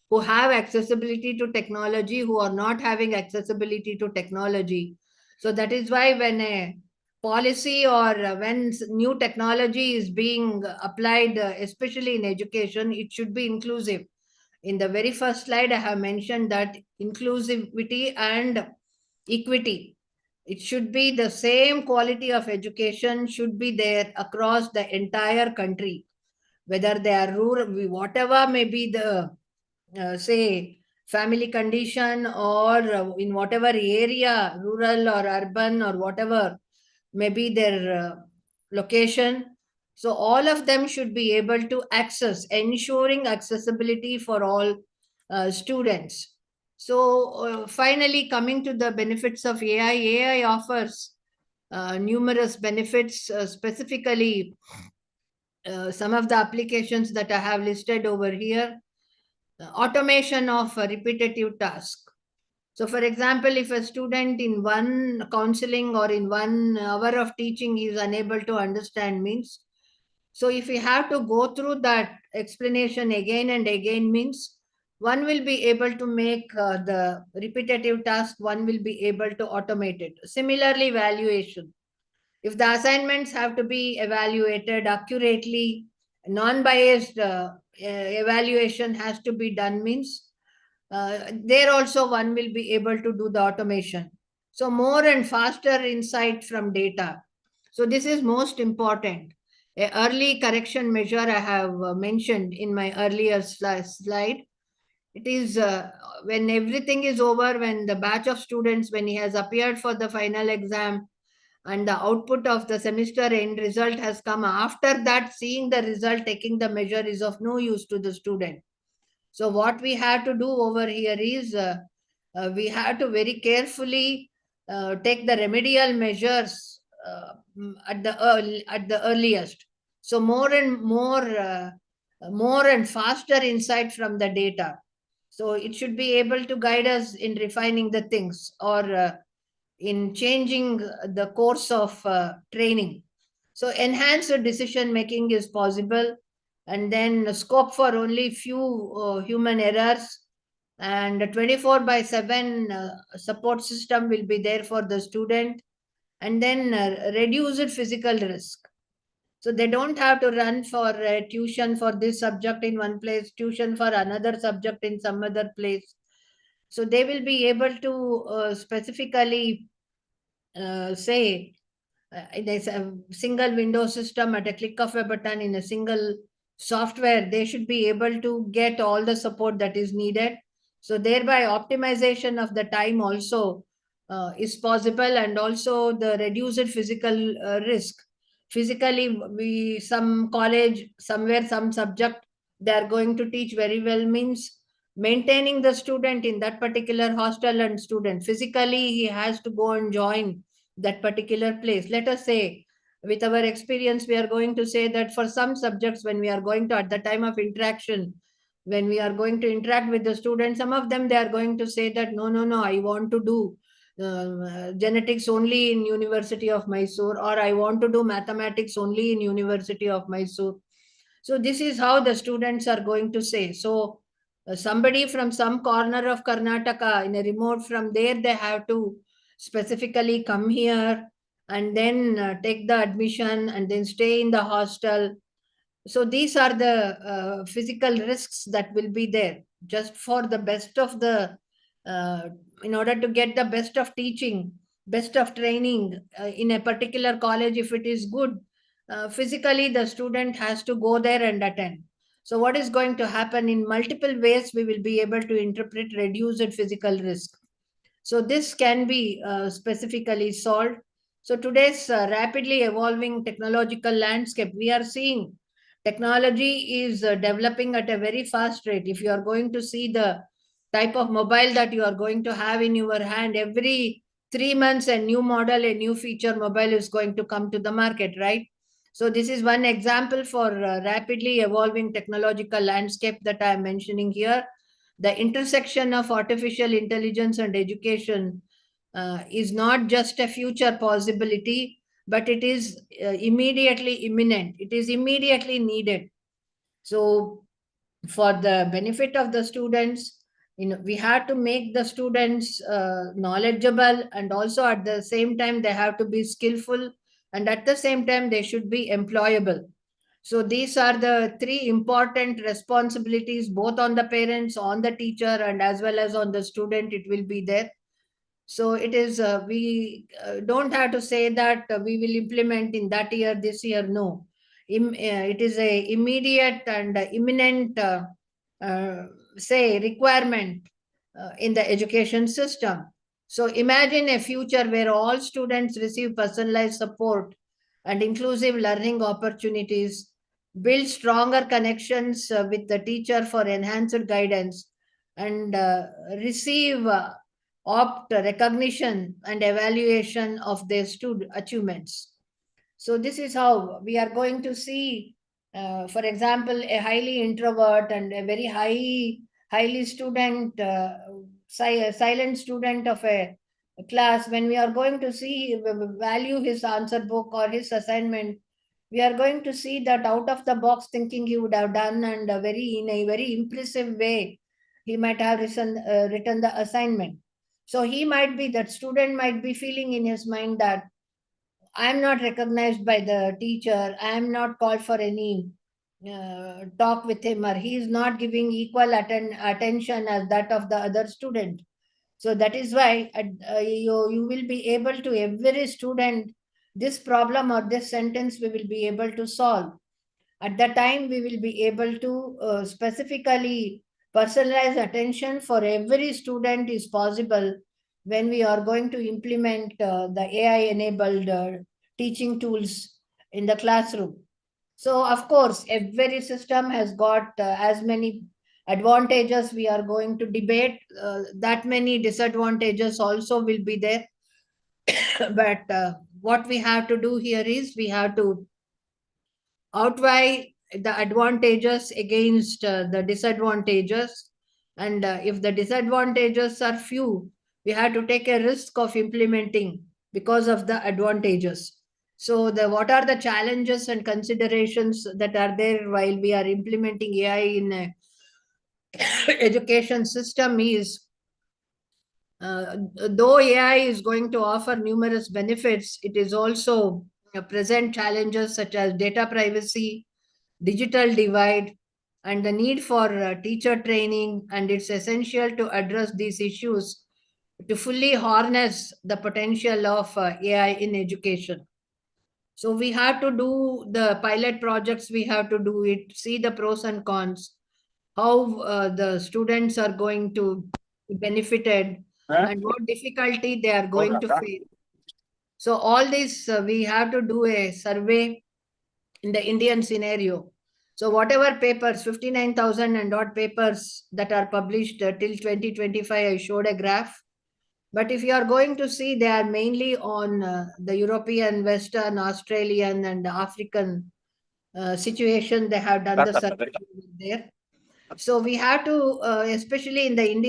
who have accessibility to technology, who are not having accessibility to technology. So that is why when a policy or when new technology is being applied, especially in education, it should be inclusive. In the very first slide, I have mentioned that inclusivity and equity, it should be the same quality of education should be there across the entire country, whether they are rural, whatever may be the say family condition, or in whatever area, rural or urban or whatever may be their location. So all of them should be able to access, ensuring accessibility for all students. So finally, coming to the benefits of AI, AI offers numerous benefits, specifically some of the applications that I have listed over here. Automation of a repetitive task. So, for example, if a student in one counseling or in 1 hour of teaching is unable to understand, means, so if we have to go through that explanation again and again, means, one will be able to make the repetitive task, one will be able to automate it. Similarly, valuation. If the assignments have to be evaluated accurately, non-biased evaluation has to be done, means, there also one will be able to do the automation. So more and faster insight from data. So this is most important. A early correction measure I have mentioned in my earlier slide. It is when everything is over, when the batch of students, when he has appeared for the final exam, and the output of the semester end result has come, after that seeing the result, taking the measure is of no use to the student. So what we have to do over here is, we have to very carefully take the remedial measures at the earliest. So more and faster insight from the data. So it should be able to guide us in refining the things, or in changing the course of training. So enhanced decision making is possible, and then scope for only few human errors, and 24 by 7 support system will be there for the student, and then reduced physical risk. So they don't have to run for tuition for this subject in one place, tuition for another subject in some other place. So they will be able to specifically say there's a single window system at a click of a button in a single software, they should be able to get all the support that is needed. So thereby optimization of the time also is possible, and also the reduced physical risk. Physically, we some college somewhere some subject they are going to teach very well, means maintaining the student in that particular hostel, and student physically he has to go and join that particular place. Let us say with our experience, we are going to say that for some subjects, when we are going to, at the time of interaction, when we are going to interact with the students, some of them, they are going to say that, no, no, no, I want to do genetics only in University of Mysore, or I want to do mathematics only in University of Mysore. So this is how the students are going to say. So somebody from some corner of Karnataka in a remote, from there they have to specifically come here and then take the admission and then stay in the hostel. So these are the physical risks that will be there, just for the best of the uh, in order to get the best of teaching, best of training in a particular college. If it is good, physically the student has to go there and attend. So what is going to happen? In multiple ways we will be able to interpret reduced physical risk. So this can be specifically solved. So today's rapidly evolving technological landscape, we are seeing technology is developing at a very fast rate. If you are going to see the type of mobile that you are going to have in your hand, every 3 months a new model, a new feature mobile is going to come to the market, right? So this is one example for rapidly evolving technological landscape that I am mentioning here. The intersection of artificial intelligence and education is not just a future possibility, but it is immediately imminent. It is immediately needed. So for the benefit of the students, we have to make the students knowledgeable, and also at the same time they have to be skillful, and at the same time they should be employable. So these are the three important responsibilities, both on the parents, on the teacher, and as well as on the student. It will be there. So it is, we don't have to say that we will implement in that year, this year. No. It is a immediate and imminent, uh, say, requirement in the education system. So imagine a future where all students receive personalized support and inclusive learning opportunities, build stronger connections with the teacher for enhanced guidance, and receive opt recognition and evaluation of their student achievements. So this is how we are going to see, for example, a highly introvert and a very highly student, silent student of a class. When we are going to see, value his answer book or his assignment, we are going to see that out of the box thinking he would have done, and in a very impressive way, he might have written the assignment. So he might be, that student might be feeling in his mind that I am not recognized by the teacher, I am not called for any talk with him, or he is not giving equal attention as that of the other student. So that is why you will be able to, every student, this problem or this sentence we will be able to solve. At that time, we will be able to specifically personalize attention for every student is possible when we are going to implement the AI-enabled teaching tools in the classroom. So, of course, every system has got as many advantages we are going to debate. That many disadvantages also will be there. But what we have to do here is we have to outweigh the advantages against the disadvantages. And if the disadvantages are few, we have to take a risk of implementing because of the advantages. So what are the challenges and considerations that are there while we are implementing AI in a education system is, though AI is going to offer numerous benefits, it is also present challenges such as data privacy, digital divide, and the need for teacher training. And it's essential to address these issues to fully harness the potential of AI in education. So we have to do the pilot projects, we have to do it, see the pros and cons, how the students are going to be benefited, and what difficulty they are going to face. So all this, we have to do a survey in the Indian scenario. So whatever papers, 59,000 and odd papers that are published till 2025, I showed a graph. But if you are going to see, they are mainly on the European, Western, Australian, and African situation. They have done the survey there. So we have to, especially in the Indian